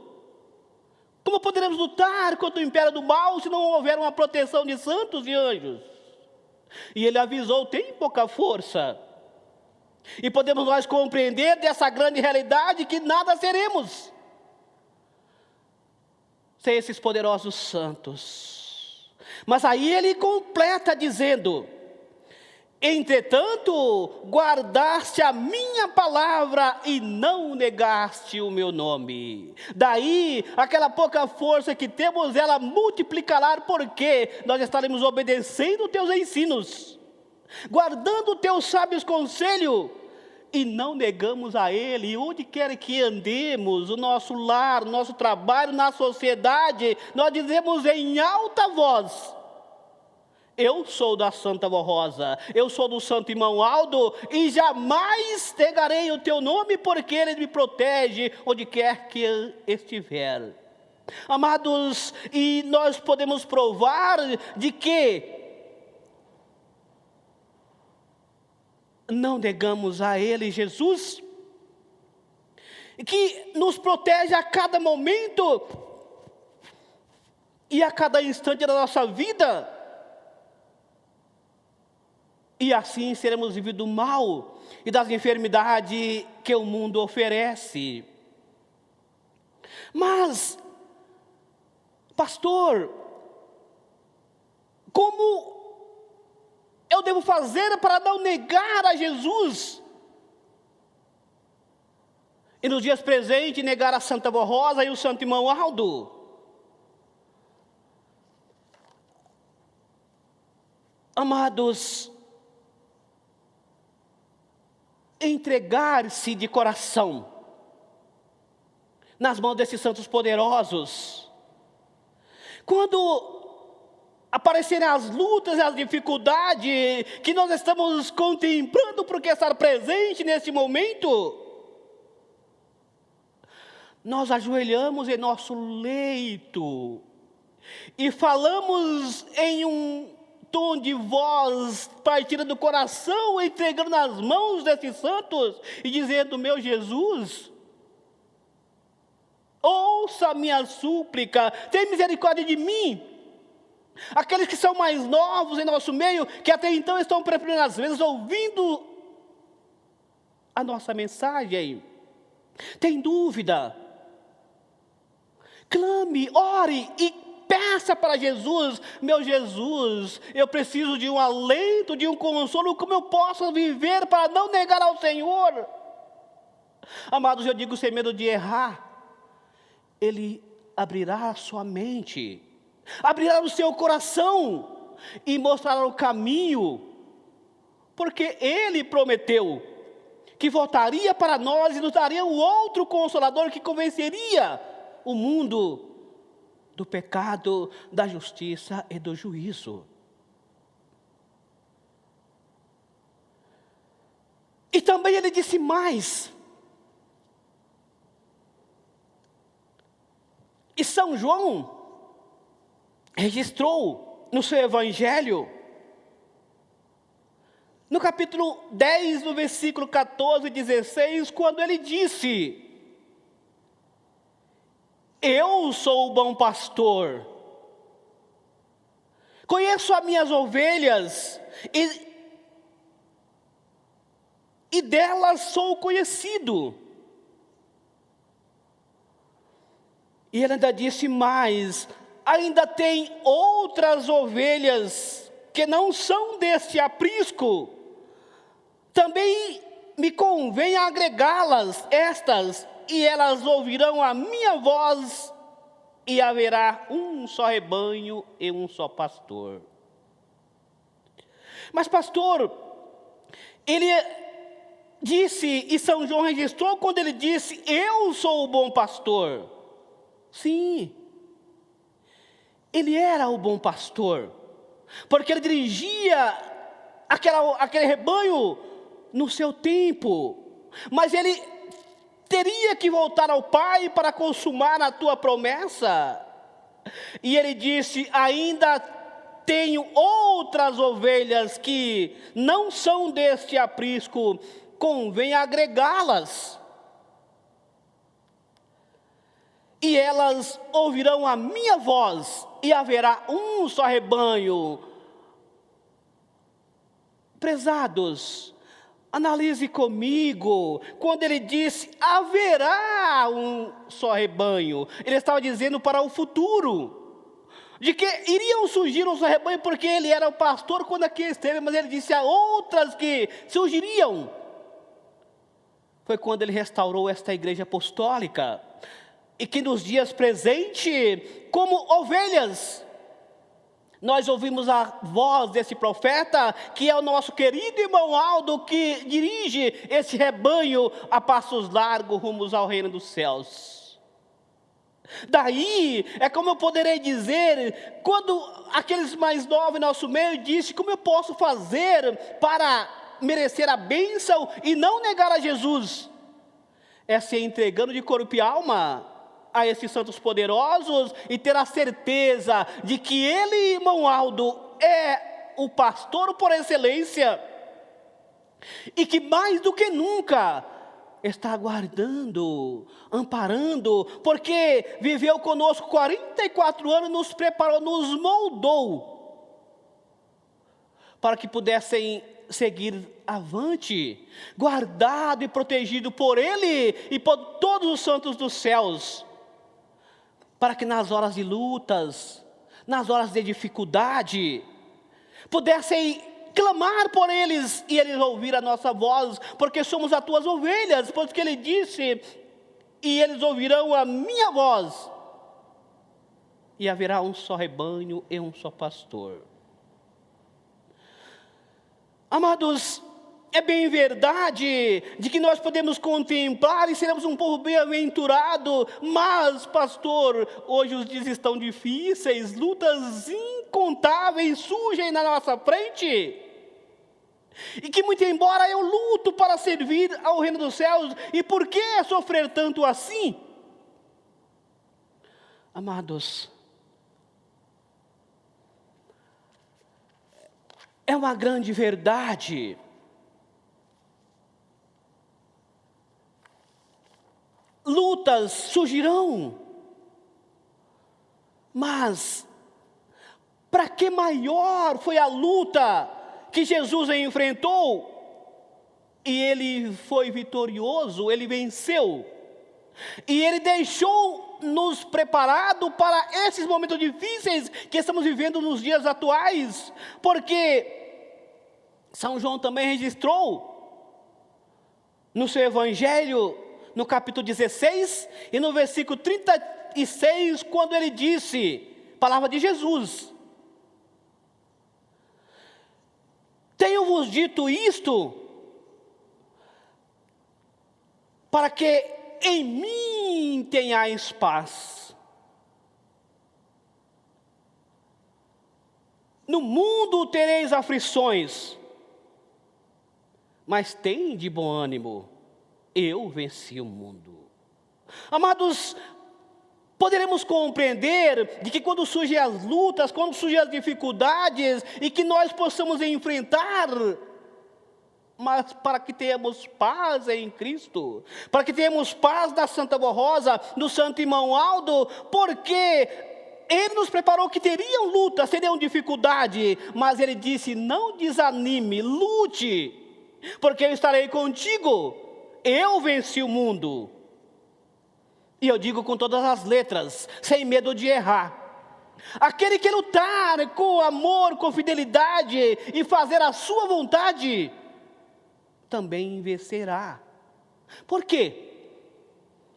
Como poderemos lutar contra o império do mal se não houver uma proteção de santos e anjos? E ele avisou: tem pouca força. E podemos nós compreender dessa grande realidade que nada seremos sem esses poderosos santos. Mas aí ele completa dizendo: entretanto, guardaste a minha palavra e não negaste o meu nome. Daí, aquela pouca força que temos, ela multiplicará, porque nós estaremos obedecendo os teus ensinos, guardando os teus sábios conselhos e não negamos a Ele. E onde quer que andemos, o nosso lar, o nosso trabalho, na sociedade, nós dizemos em alta voz: eu sou da Santa Vó Rosa, eu sou do Santo Irmão Aldo, e jamais negarei o teu nome, porque Ele me protege onde quer que eu estiver. Amados, e nós podemos provar de que não negamos a Ele, Jesus, que nos protege a cada momento e a cada instante da nossa vida. E assim seremos livres do mal e das enfermidades que o mundo oferece. Mas, pastor, como eu devo fazer para não negar a Jesus? E nos dias presentes, negar a Santa Vó Rosa e o Santo Irmão Aldo? Amados, entregar-se de coração nas mãos desses santos poderosos. Quando aparecerem as lutas e as dificuldades que nós estamos contemplando, porque estar presente nesse momento, nós ajoelhamos em nosso leito e falamos em um tom de voz partida do coração, entregando nas mãos desses santos e dizendo: meu Jesus, ouça a minha súplica, tem misericórdia de mim. Aqueles que são mais novos em nosso meio, que até então estão preferindo às vezes ouvindo a nossa mensagem, tem dúvida, clame, ore e peça para Jesus: meu Jesus, eu preciso de um alento, de um consolo, como eu posso viver para não negar ao Senhor? Amados, eu digo sem medo de errar, Ele abrirá a sua mente, abrirá o seu coração e mostrará o caminho, porque Ele prometeu que voltaria para nós e nos daria um outro Consolador que convenceria o mundo do pecado, da justiça e do juízo. E também Ele disse mais. E São João registrou no seu Evangelho, no capítulo 10, no versículo 14 e 16, quando ele disse: eu sou o bom pastor, conheço as minhas ovelhas e delas sou conhecido. E ele ainda disse mais: ainda tem outras ovelhas que não são deste aprisco, também me convém agregá-las, estas, e elas ouvirão a minha voz, e haverá um só rebanho e um só pastor. Mas pastor, ele disse, e São João registrou quando ele disse: eu sou o bom pastor. Sim, ele era o bom pastor, porque ele dirigia aquele rebanho no seu tempo, mas ele teria que voltar ao Pai para consumar a tua promessa. E ele disse: ainda tenho outras ovelhas que não são deste aprisco, convém agregá-las. E elas ouvirão a minha voz, e haverá um só rebanho. Prezados, analise comigo, quando ele disse haverá um só rebanho, ele estava dizendo para o futuro, de que iriam surgir um só rebanho, porque ele era o pastor quando aqui esteve, mas ele disse a outras que surgiriam. Foi quando ele restaurou esta igreja apostólica, e que nos dias presentes, como ovelhas, nós ouvimos a voz desse profeta, que é o nosso querido irmão Aldo, que dirige esse rebanho a passos largos rumos ao reino dos céus. Daí, é como eu poderei dizer, quando aqueles mais novos em nosso meio disse, como eu posso fazer para merecer a bênção e não negar a Jesus? É se entregando de corpo e alma a esses santos poderosos e ter a certeza de que ele, irmão Aldo, é o pastor por excelência e que mais do que nunca está guardando, amparando, porque viveu conosco 44 anos, nos preparou, nos moldou para que pudessem seguir avante, guardado e protegido por ele e por todos os santos dos céus, para que nas horas de lutas, nas horas de dificuldade, pudessem clamar por eles e eles ouvir a nossa voz, porque somos as tuas ovelhas, porque ele disse, e eles ouvirão a minha voz, e haverá um só rebanho e um só pastor. Amados, é bem verdade de que nós podemos contemplar e seremos um povo bem-aventurado, mas, pastor, hoje os dias estão difíceis, lutas incontáveis surgem na nossa frente, e que muito embora eu luto para servir ao reino dos céus, e por que sofrer tanto assim? Amados, é uma grande verdade. Lutas surgirão, mas para que maior foi a luta que Jesus enfrentou? E ele foi vitorioso, ele venceu, e ele deixou-nos preparado para esses momentos difíceis que estamos vivendo nos dias atuais, porque São João também registrou no seu evangelho, no capítulo 16 e no versículo 36, quando ele disse, palavra de Jesus: tenho-vos dito isto, para que em mim tenhais paz. No mundo tereis aflições, mas tende bom ânimo, eu venci o mundo. Amados, poderemos compreender de que quando surgem as lutas, quando surgem as dificuldades, e que nós possamos enfrentar, mas para que tenhamos paz em Cristo, para que tenhamos paz da Santa Vó Rosa, do Santo Irmão Aldo, porque ele nos preparou que teriam lutas, teriam dificuldade, mas ele disse, não desanime, lute, porque eu estarei contigo, eu venci o mundo. E eu digo com todas as letras, sem medo de errar, aquele que lutar com amor, com fidelidade e fazer a sua vontade, também vencerá. Por quê?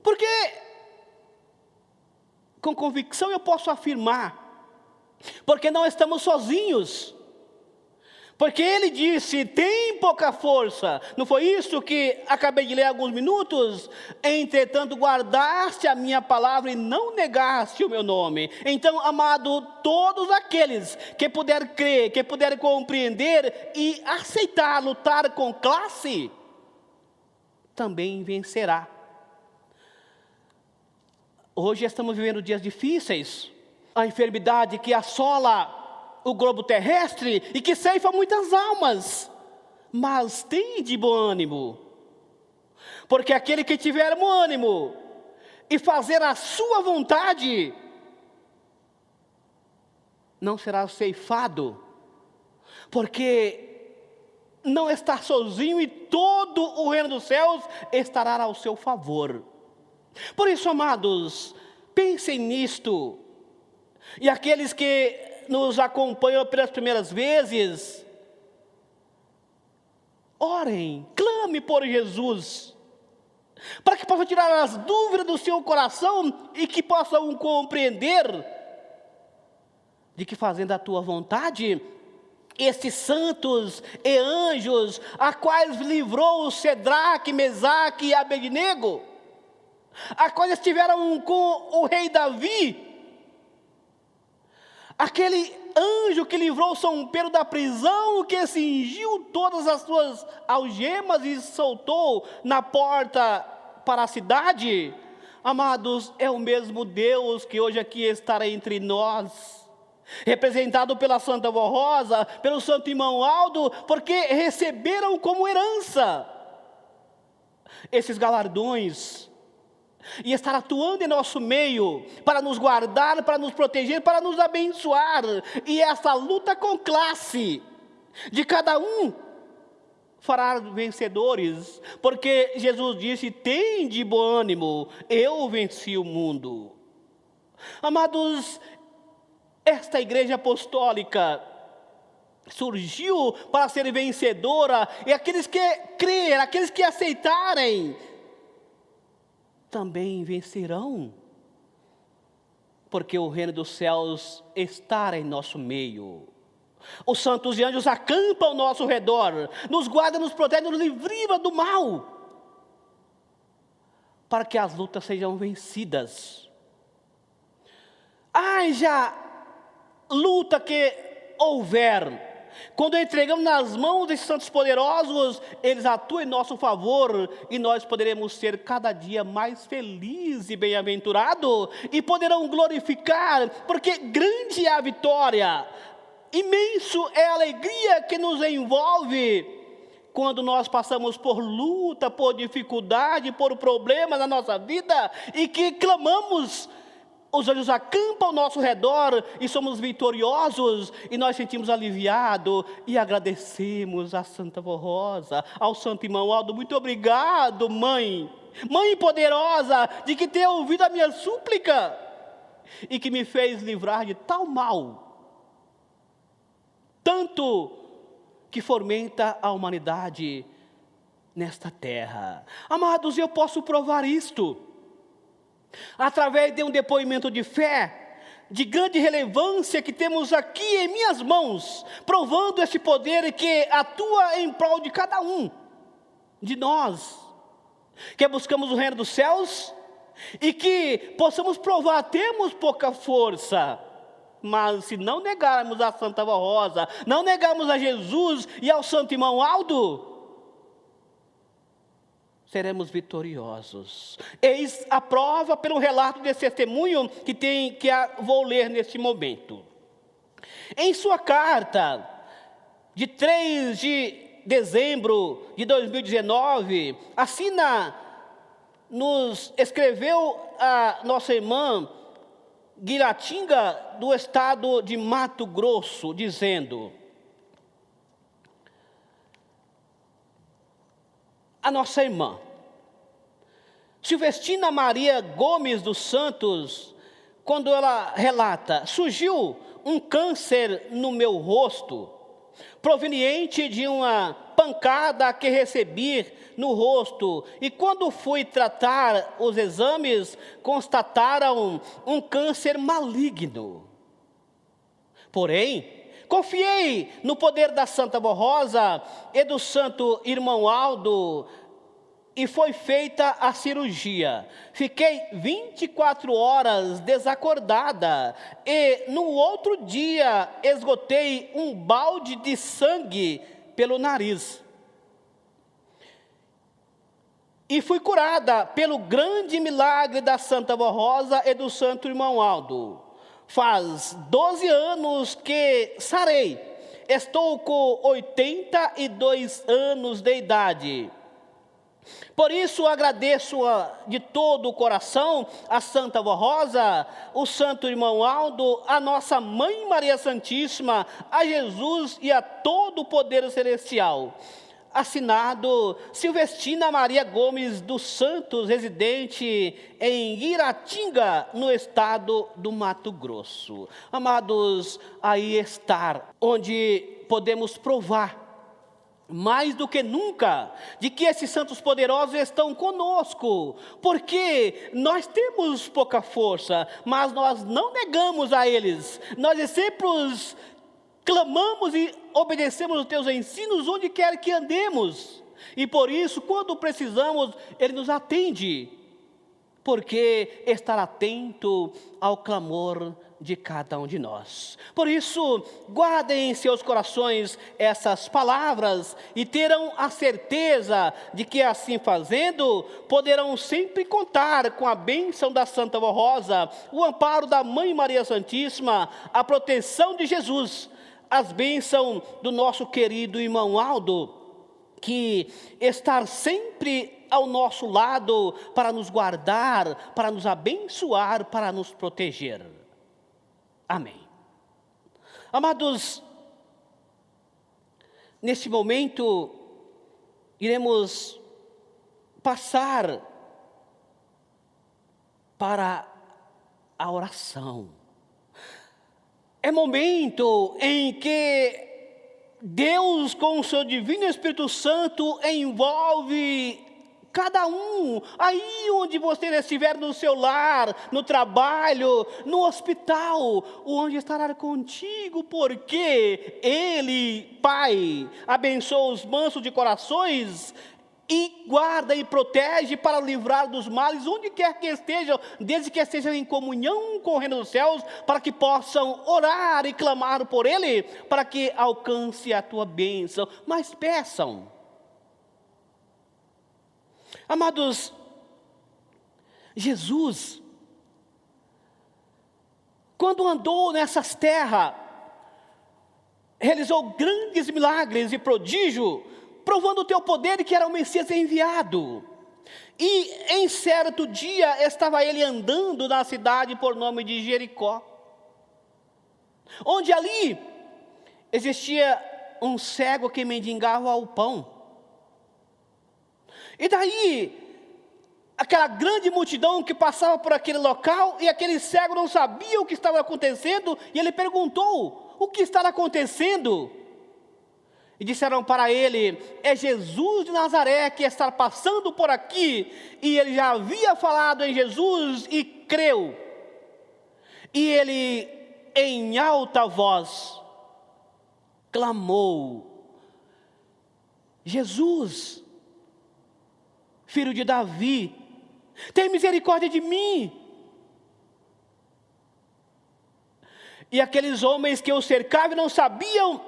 Porque com convicção eu posso afirmar, porque não estamos sozinhos, porque ele disse, tem pouca força, não foi isso que acabei de ler há alguns minutos? Entretanto guardaste a minha palavra e não negaste o meu nome. Então, amado, todos aqueles que puderem crer, que puderem compreender e aceitar lutar com classe, também vencerá. Hoje estamos vivendo dias difíceis, a enfermidade que assola o globo terrestre e que ceifa muitas almas, mas tem de bom ânimo, porque aquele que tiver bom ânimo e fazer a sua vontade, não será ceifado, porque não está sozinho e todo o reino dos céus estará ao seu favor. Por isso, amados, pensem nisto, e aqueles que nos acompanham pelas primeiras vezes, orem, clame por Jesus, para que possam tirar as dúvidas do seu coração e que possam compreender de que fazendo a tua vontade, estes santos e anjos, a quais livrou Cedraque, Mesaque e Abednego, a quais estiveram com o rei Davi, aquele anjo que livrou São Pedro da prisão, que cingiu todas as suas algemas e soltou na porta para a cidade, amados, é o mesmo Deus que hoje aqui estará entre nós, representado pela Santa Vó Rosa, pelo Santo Irmão Aldo, porque receberam como herança esses galardões, e estar atuando em nosso meio, para nos guardar, para nos proteger, para nos abençoar, e essa luta com classe, de cada um, fará vencedores, porque Jesus disse, tende bom ânimo, eu venci o mundo. Amados, esta igreja apostólica surgiu para ser vencedora, e aqueles que crerem, aqueles que aceitarem, também vencerão, porque o reino dos céus está em nosso meio. Os santos e anjos acampam ao nosso redor, nos guardam, nos protegem, nos livram do mal, para que as lutas sejam vencidas. Haja luta que houver, quando entregamos nas mãos desses santos poderosos, eles atuam em nosso favor, e nós poderemos ser cada dia mais felizes e bem-aventurados, e poderão glorificar, porque grande é a vitória, imenso é a alegria que nos envolve, quando nós passamos por luta, por dificuldade, por problemas na nossa vida, e que clamamos, os anjos acampam ao nosso redor, e somos vitoriosos, e nós sentimos aliviado, e agradecemos a Santa Vó Rosa, ao Santo Irmão Aldo. Muito obrigado, mãe poderosa, de que tem ouvido a minha súplica, e que me fez livrar de tal mal, tanto que fomenta a humanidade nesta terra. Amados, eu posso provar isto, através de um depoimento de fé, de grande relevância, que temos aqui em minhas mãos, provando esse poder que atua em prol de cada um de nós, que buscamos o reino dos céus, e que possamos provar, temos pouca força, mas se não negarmos a Santa Vó Rosa, não negarmos a Jesus e ao Santo Irmão Aldo, seremos vitoriosos. Eis a prova pelo relato desse testemunho que vou ler neste momento. Em sua carta de 3 de dezembro de 2019, nos escreveu a nossa irmã Guiratinga, do estado de Mato Grosso, dizendo: a nossa irmã Silvestina Maria Gomes dos Santos, quando ela relata, surgiu um câncer no meu rosto, proveniente de uma pancada que recebi no rosto, e quando fui tratar os exames, constataram um câncer maligno. Porém, confiei no poder da Santa Vó Rosa e do Santo Irmão Aldo, e foi feita a cirurgia. Fiquei 24 horas desacordada, e no outro dia esgotei um balde de sangue pelo nariz. E fui curada pelo grande milagre da Santa Vó Rosa e do Santo Irmão Aldo. Faz 12 anos que sarei. Estou com 82 anos de idade. Por isso agradeço de todo o coração a Santa Vó Rosa, o Santo Irmão Aldo, a nossa Mãe Maria Santíssima, a Jesus e a todo o poder celestial. Assinado Silvestina Maria Gomes dos Santos, residente em Guiratinga, no estado do Mato Grosso. Amados, aí está, onde podemos provar mais do que nunca, de que esses santos poderosos estão conosco, porque nós temos pouca força, mas nós não negamos a eles, nós sempre os clamamos e obedecemos os teus ensinos onde quer que andemos, e por isso, quando precisamos, Ele nos atende, porque estar atento ao clamor de cada um de nós. Por isso, guardem em seus corações essas palavras e terão a certeza de que, assim fazendo, poderão sempre contar com a bênção da Santa Vó Rosa, o amparo da Mãe Maria Santíssima, a proteção de Jesus, as bênçãos do nosso querido irmão Aldo, que estar sempre ao nosso lado para nos guardar, para nos abençoar, para nos proteger. Amém. Amados, neste momento, iremos passar para a oração. É momento em que Deus, com o seu Divino Espírito Santo, envolve cada um, aí onde você estiver, no seu lar, no trabalho, no hospital, onde estará contigo, porque Ele, Pai, abençoa os mansos de corações e guarda e protege para livrar dos males, onde quer que estejam, desde que estejam em comunhão com o reino dos céus, para que possam orar e clamar por Ele, para que alcance a tua bênção. Mas peçam. Amados, Jesus, quando andou nessas terras, realizou grandes milagres e prodígios, provando o teu poder, que era o Messias enviado. E em certo dia estava ele andando na cidade por nome de Jericó, onde ali existia um cego que mendigava o pão. E daí, aquela grande multidão que passava por aquele local, e aquele cego não sabia o que estava acontecendo, e ele perguntou: o que está acontecendo? E disseram para ele: é Jesus de Nazaré que está passando por aqui. E ele já havia falado em Jesus e creu. E ele, em alta voz, clamou: Jesus, filho de Davi, tem misericórdia de mim. E aqueles homens que o cercavam não sabiam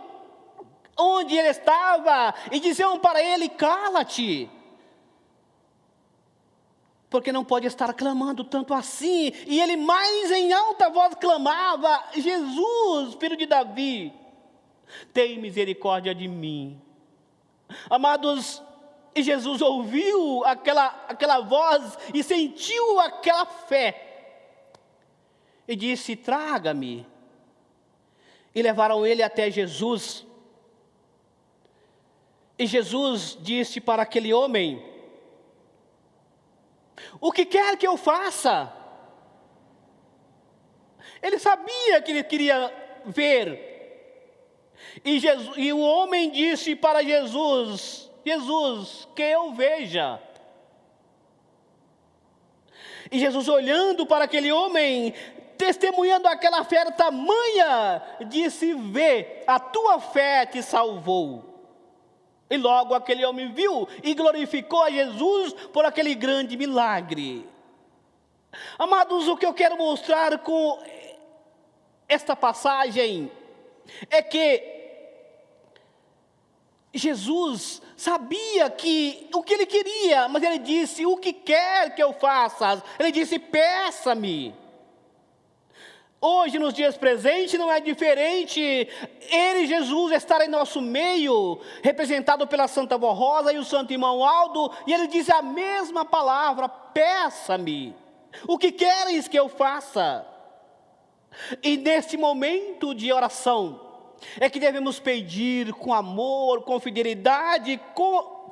onde ele estava, e diziam para ele: cala-te, porque não pode estar clamando tanto assim. E ele mais em alta voz clamava: Jesus, filho de Davi, tem misericórdia de mim. Amados, e Jesus ouviu aquela voz e sentiu aquela fé, e disse: traga-me. E levaram ele até Jesus. E Jesus disse para aquele homem: o que quer que eu faça? Ele sabia que ele queria ver. E o homem disse para Jesus: Jesus, que eu veja. E Jesus, olhando para aquele homem, testemunhando aquela fé tamanha, disse: vê, a tua fé te salvou. E logo aquele homem viu e glorificou a Jesus por aquele grande milagre. Amados, o que eu quero mostrar com esta passagem é que Jesus sabia o que ele queria, mas ele disse: o que quer que eu faça? Ele disse: peça-me. Hoje, nos dias presentes, não é diferente. Ele, Jesus, estar em nosso meio, representado pela Santa Vó Rosa e o Santo Irmão Aldo, e ele diz a mesma palavra: peça-me. O que queres que eu faça? E neste momento de oração, é que devemos pedir com amor, com fidelidade, com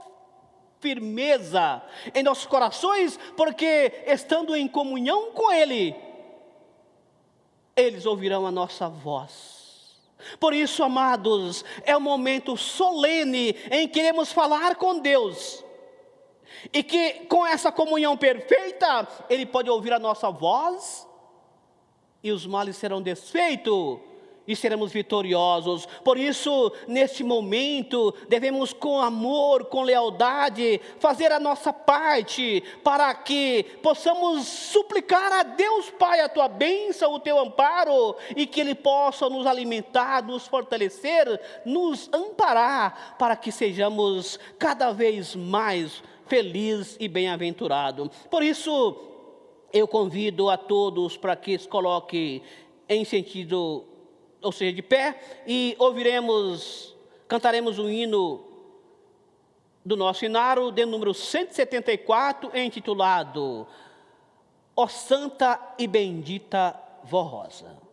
firmeza em nossos corações, porque estando em comunhão com Ele, eles ouvirão a nossa voz. Por isso, amados, é um momento solene em que queremos falar com Deus. E que com essa comunhão perfeita, Ele pode ouvir a nossa voz, e os males serão desfeitos, e seremos vitoriosos. Por isso, neste momento, devemos com amor, com lealdade, fazer a nossa parte, para que possamos suplicar a Deus Pai a tua bênção, o teu amparo, e que Ele possa nos alimentar, nos fortalecer, nos amparar, para que sejamos cada vez mais felizes e bem-aventurados. Por isso, eu convido a todos para que se coloque em sentido, ou seja, de pé, e cantaremos um hino do nosso inário, de número 174, intitulado Ó Santa e Bendita Vó Rosa.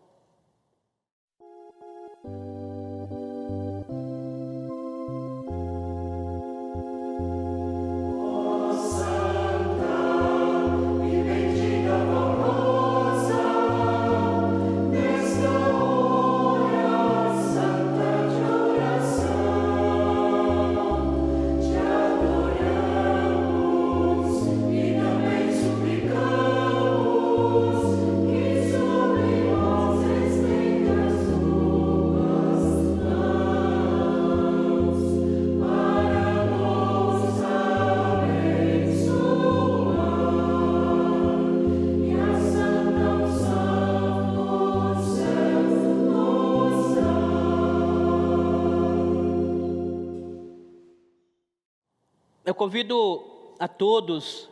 Eu convido a todos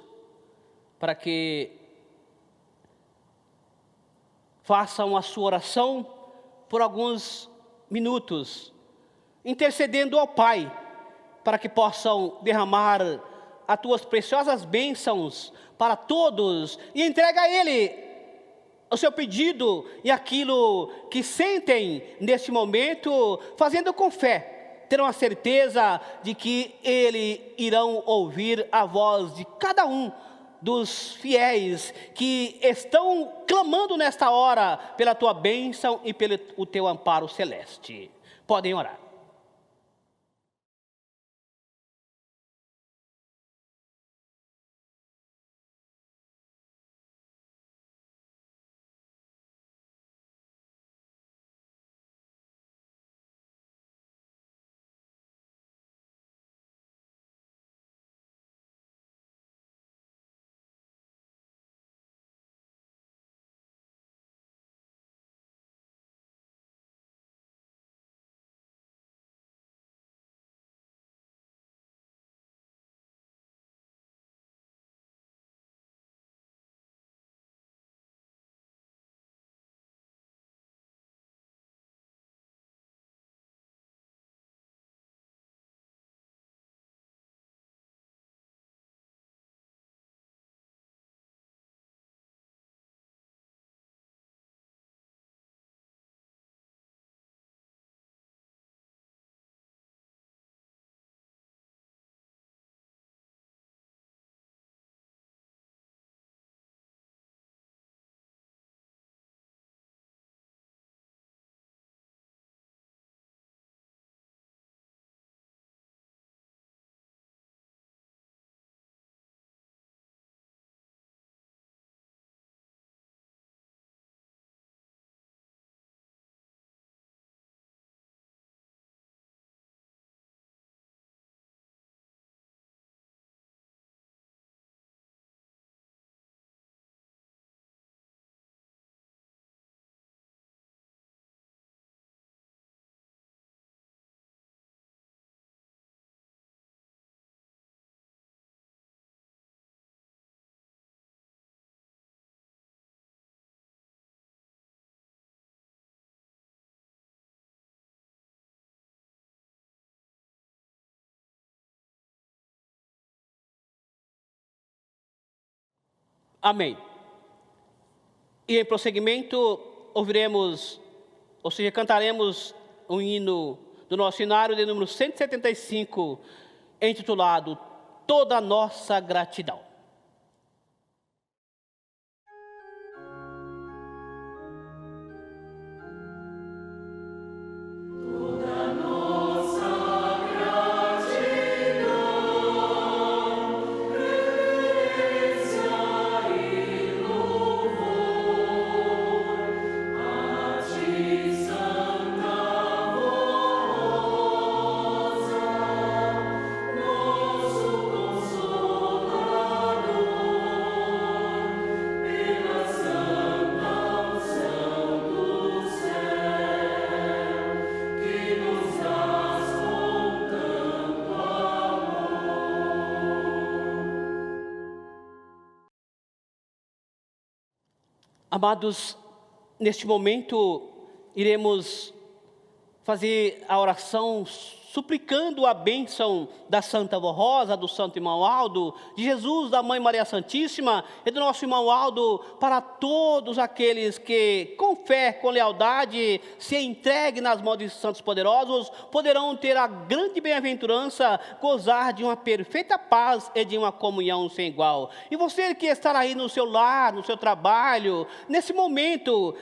para que façam a sua oração por alguns minutos, intercedendo ao Pai, para que possam derramar as tuas preciosas bênçãos para todos, e entregue a Ele o seu pedido e aquilo que sentem neste momento, fazendo com fé. Terão a certeza de que irão ouvir a voz de cada um dos fiéis que estão clamando nesta hora pela tua bênção e pelo o teu amparo celeste. Podem orar. Amém. E em prosseguimento, cantaremos um hino do nosso inário de número 175, intitulado Toda a Nossa Gratidão. Amados, neste momento iremos fazer a oração suplicando a bênção da Santa Vó Rosa, do Santo Irmão Aldo, de Jesus, da Mãe Maria Santíssima e do nosso Irmão Aldo, para todos aqueles que, com fé, com lealdade, se entreguem nas mãos de santos poderosos, poderão ter a grande bem-aventurança, gozar de uma perfeita paz e de uma comunhão sem igual. E você que está aí no seu lar, no seu trabalho, nesse momento,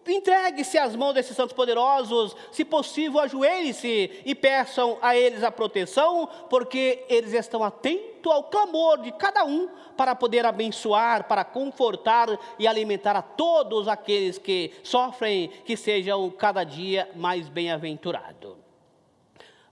entregue-se às mãos desses santos poderosos, se possível ajoelhe-se e peçam a eles a proteção, porque eles estão atentos ao clamor de cada um, para poder abençoar, para confortar e alimentar a todos aqueles que sofrem, que sejam cada dia mais bem-aventurados.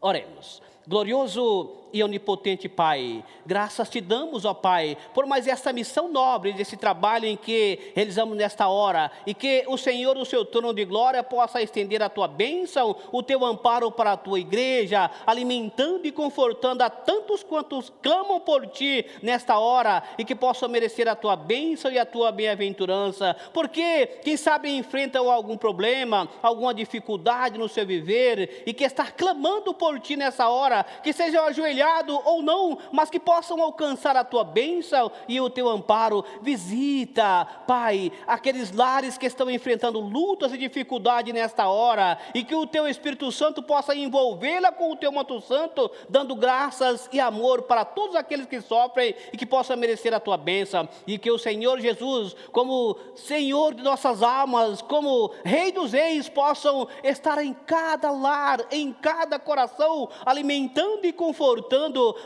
Oremos. Glorioso e onipotente Pai, graças te damos, ó Pai, por mais esta missão nobre, desse trabalho em que realizamos nesta hora, e que o Senhor, o seu trono de glória, possa estender a tua bênção, o teu amparo para a tua igreja, alimentando e confortando a tantos quantos clamam por ti nesta hora, e que possam merecer a tua bênção e a tua bem-aventurança, porque quem sabe enfrentam algum problema, alguma dificuldade no seu viver, e que está clamando por ti nessa hora, que sejam ajoelhados ou não, mas que possam alcançar a tua bênção e o teu amparo. Visita, Pai, aqueles lares que estão enfrentando lutas e dificuldade nesta hora, e que o teu Espírito Santo possa envolvê-la com o teu manto santo, dando graças e amor para todos aqueles que sofrem e que possam merecer a tua bênção, e que o Senhor Jesus, como Senhor de nossas almas, como Rei dos Reis, possam estar em cada lar, em cada coração, alimentando e confortando,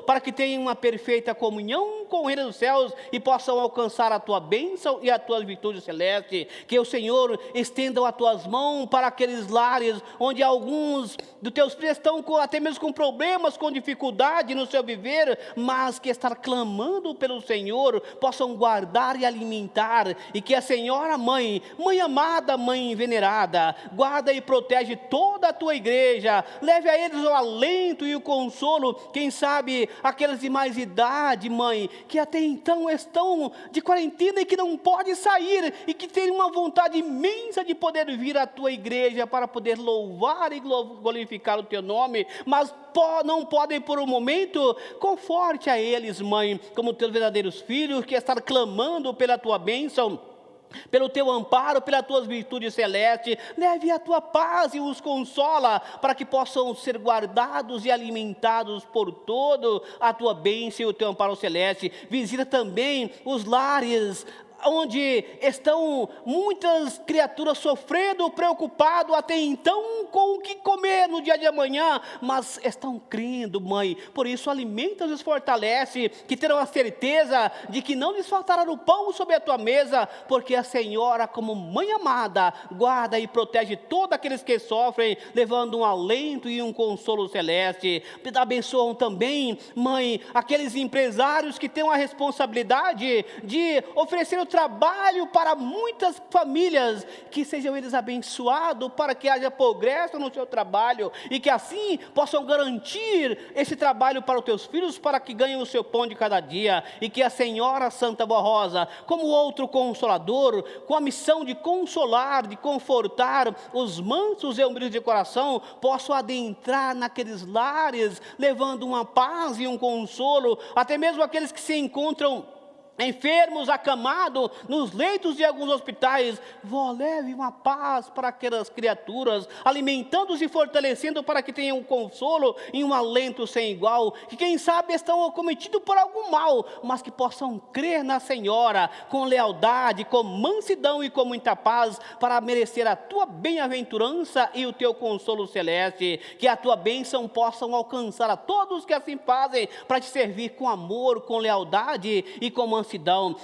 para que tenham uma perfeita comunhão com o Reino dos Céus e possam alcançar a tua bênção e a tua virtude celeste. Que o Senhor estenda as tuas mãos para aqueles lares onde alguns dos teus filhos estão até mesmo com problemas, com dificuldade no seu viver, mas que estar clamando pelo Senhor, possam guardar e alimentar, e que a Senhora Mãe, Mãe amada, Mãe venerada, guarda e protege toda a tua igreja, leve a eles o alento e o consolo, quem sabe aqueles de mais idade, Mãe, que até então estão de quarentena e que não podem sair, e que têm uma vontade imensa de poder vir à tua igreja para poder louvar e glorificar o teu nome, mas não podem por um momento. Conforte a eles, Mãe, como teus verdadeiros filhos, que estão clamando pela tua bênção, pelo teu amparo, pelas tuas virtudes celestes. Leve a tua paz e os consola, para que possam ser guardados e alimentados por todo a tua bênção e o teu amparo celeste. Visita também os lares onde estão muitas criaturas sofrendo, preocupado até então com o que comer no dia de amanhã, mas estão crendo, Mãe, por isso alimenta-os e fortalece, que terão a certeza de que não lhes faltará o pão sobre a tua mesa, porque a Senhora, como Mãe amada, guarda e protege todos aqueles que sofrem, levando um alento e um consolo celeste. Abençoam também, Mãe, aqueles empresários que têm a responsabilidade de oferecer o trabalho para muitas famílias, que sejam eles abençoados, para que haja progresso no seu trabalho, e que assim possam garantir esse trabalho para os teus filhos, para que ganhem o seu pão de cada dia, e que a Senhora Santa Vó Rosa, como outro consolador, com a missão de consolar, de confortar os mansos e humildes de coração, possam adentrar naqueles lares, levando uma paz e um consolo, até mesmo aqueles que se encontram enfermos, acamados nos leitos de alguns hospitais. Vó, leve uma paz para aquelas criaturas, alimentando-os e fortalecendo, para que tenham um consolo e um alento sem igual, que quem sabe estão acometidos por algum mal, mas que possam crer na Senhora, com lealdade, com mansidão e com muita paz, para merecer a tua bem-aventurança e o teu consolo celeste. Que a tua bênção possam alcançar a todos que assim fazem, para te servir com amor, com lealdade e com mansidão.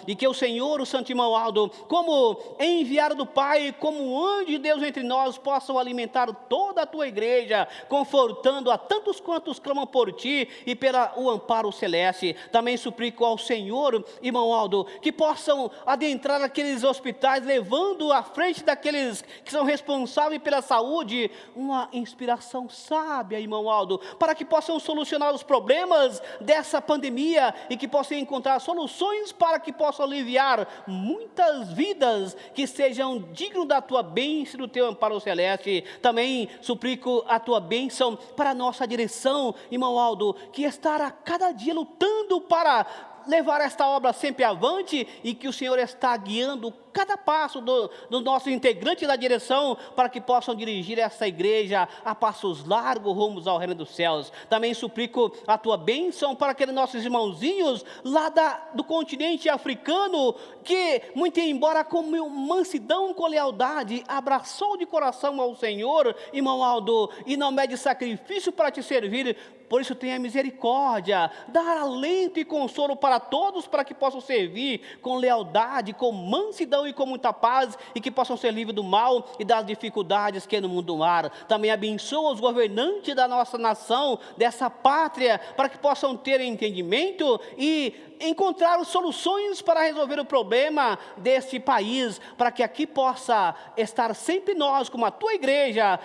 E que o Senhor, o Santo Irmão Aldo, como enviado do Pai, como anjo de Deus entre nós, possam alimentar toda a tua igreja, confortando a tantos quantos clamam por ti e pelo amparo celeste. Também suplico ao Senhor, Irmão Aldo, que possam adentrar aqueles hospitais, levando à frente daqueles que são responsáveis pela saúde, uma inspiração sábia, Irmão Aldo, para que possam solucionar os problemas dessa pandemia, e que possam encontrar soluções para que possam aliviar muitas vidas que sejam dignos da tua bênção e do teu amparo celeste. Também suplico a tua bênção para a nossa direção, irmão Aldo, que estará cada dia lutando para levar esta obra sempre avante, e que o Senhor está guiando cada passo do nosso integrante da direção, para que possam dirigir essa igreja a passos largos rumos ao reino dos céus. Também suplico a tua bênção para aqueles nossos irmãozinhos lá do continente africano, que, muito embora com mansidão, com lealdade, abraçou de coração ao Senhor, irmão Aldo, e não mede sacrifício para te servir. Por isso tenha misericórdia, dar alento e consolo para todos, para que possam servir com lealdade, com mansidão e com muita paz, e que possam ser livres do mal e das dificuldades que no mundo há. Também abençoa os governantes da nossa nação, dessa pátria, para que possam ter entendimento e encontrar soluções para resolver o problema deste país, para que aqui possa estar sempre nós, como a tua igreja,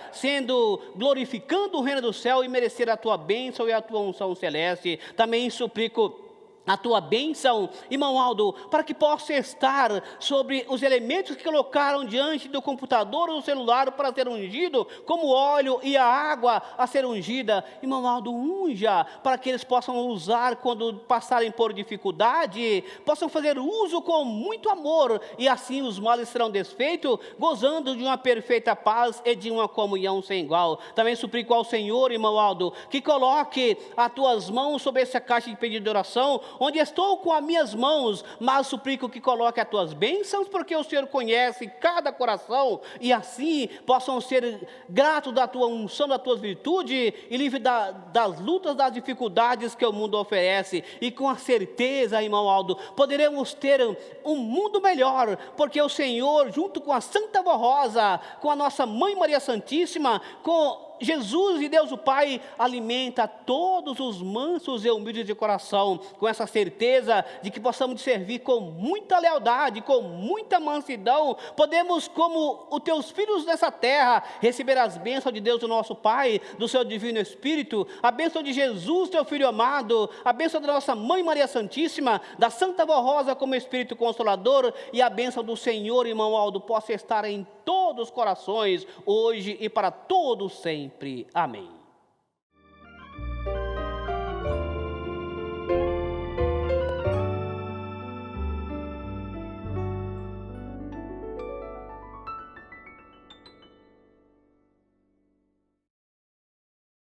glorificando o reino do céu e merecer a tua bênção e a tua unção celeste. Também suplico a tua bênção, irmão Aldo, para que possa estar sobre os elementos que colocaram diante do computador ou do celular para ser ungido, como o óleo e a água a ser ungida. Irmão Aldo, unja, para que eles possam usar quando passarem por dificuldade, possam fazer uso com muito amor, e assim os males serão desfeitos, gozando de uma perfeita paz e de uma comunhão sem igual. Também suplico ao Senhor, irmão Aldo, que coloque as tuas mãos sobre essa caixa de pedido de oração, onde estou com as minhas mãos, mas suplico que coloque as tuas bênçãos, porque o Senhor conhece cada coração, e assim possam ser gratos da tua unção, das tuas virtudes, e livre das lutas, das dificuldades que o mundo oferece. E com a certeza, irmão Aldo, poderemos ter um mundo melhor, porque o Senhor, junto com a Santa Vó Rosa, com a nossa Mãe Maria Santíssima, com Jesus e Deus o Pai, alimenta todos os mansos e humildes de coração, com essa certeza de que possamos servir com muita lealdade, com muita mansidão. Podemos, como os teus filhos nessa terra, receber as bênçãos de Deus, o nosso Pai, do seu divino Espírito, a bênção de Jesus, teu Filho amado, a bênção da nossa Mãe Maria Santíssima, da Santa Vó Rosa como Espírito Consolador, e a bênção do Senhor, irmão Aldo, possa estar em todos os corações, hoje e para todos sempre. Amém.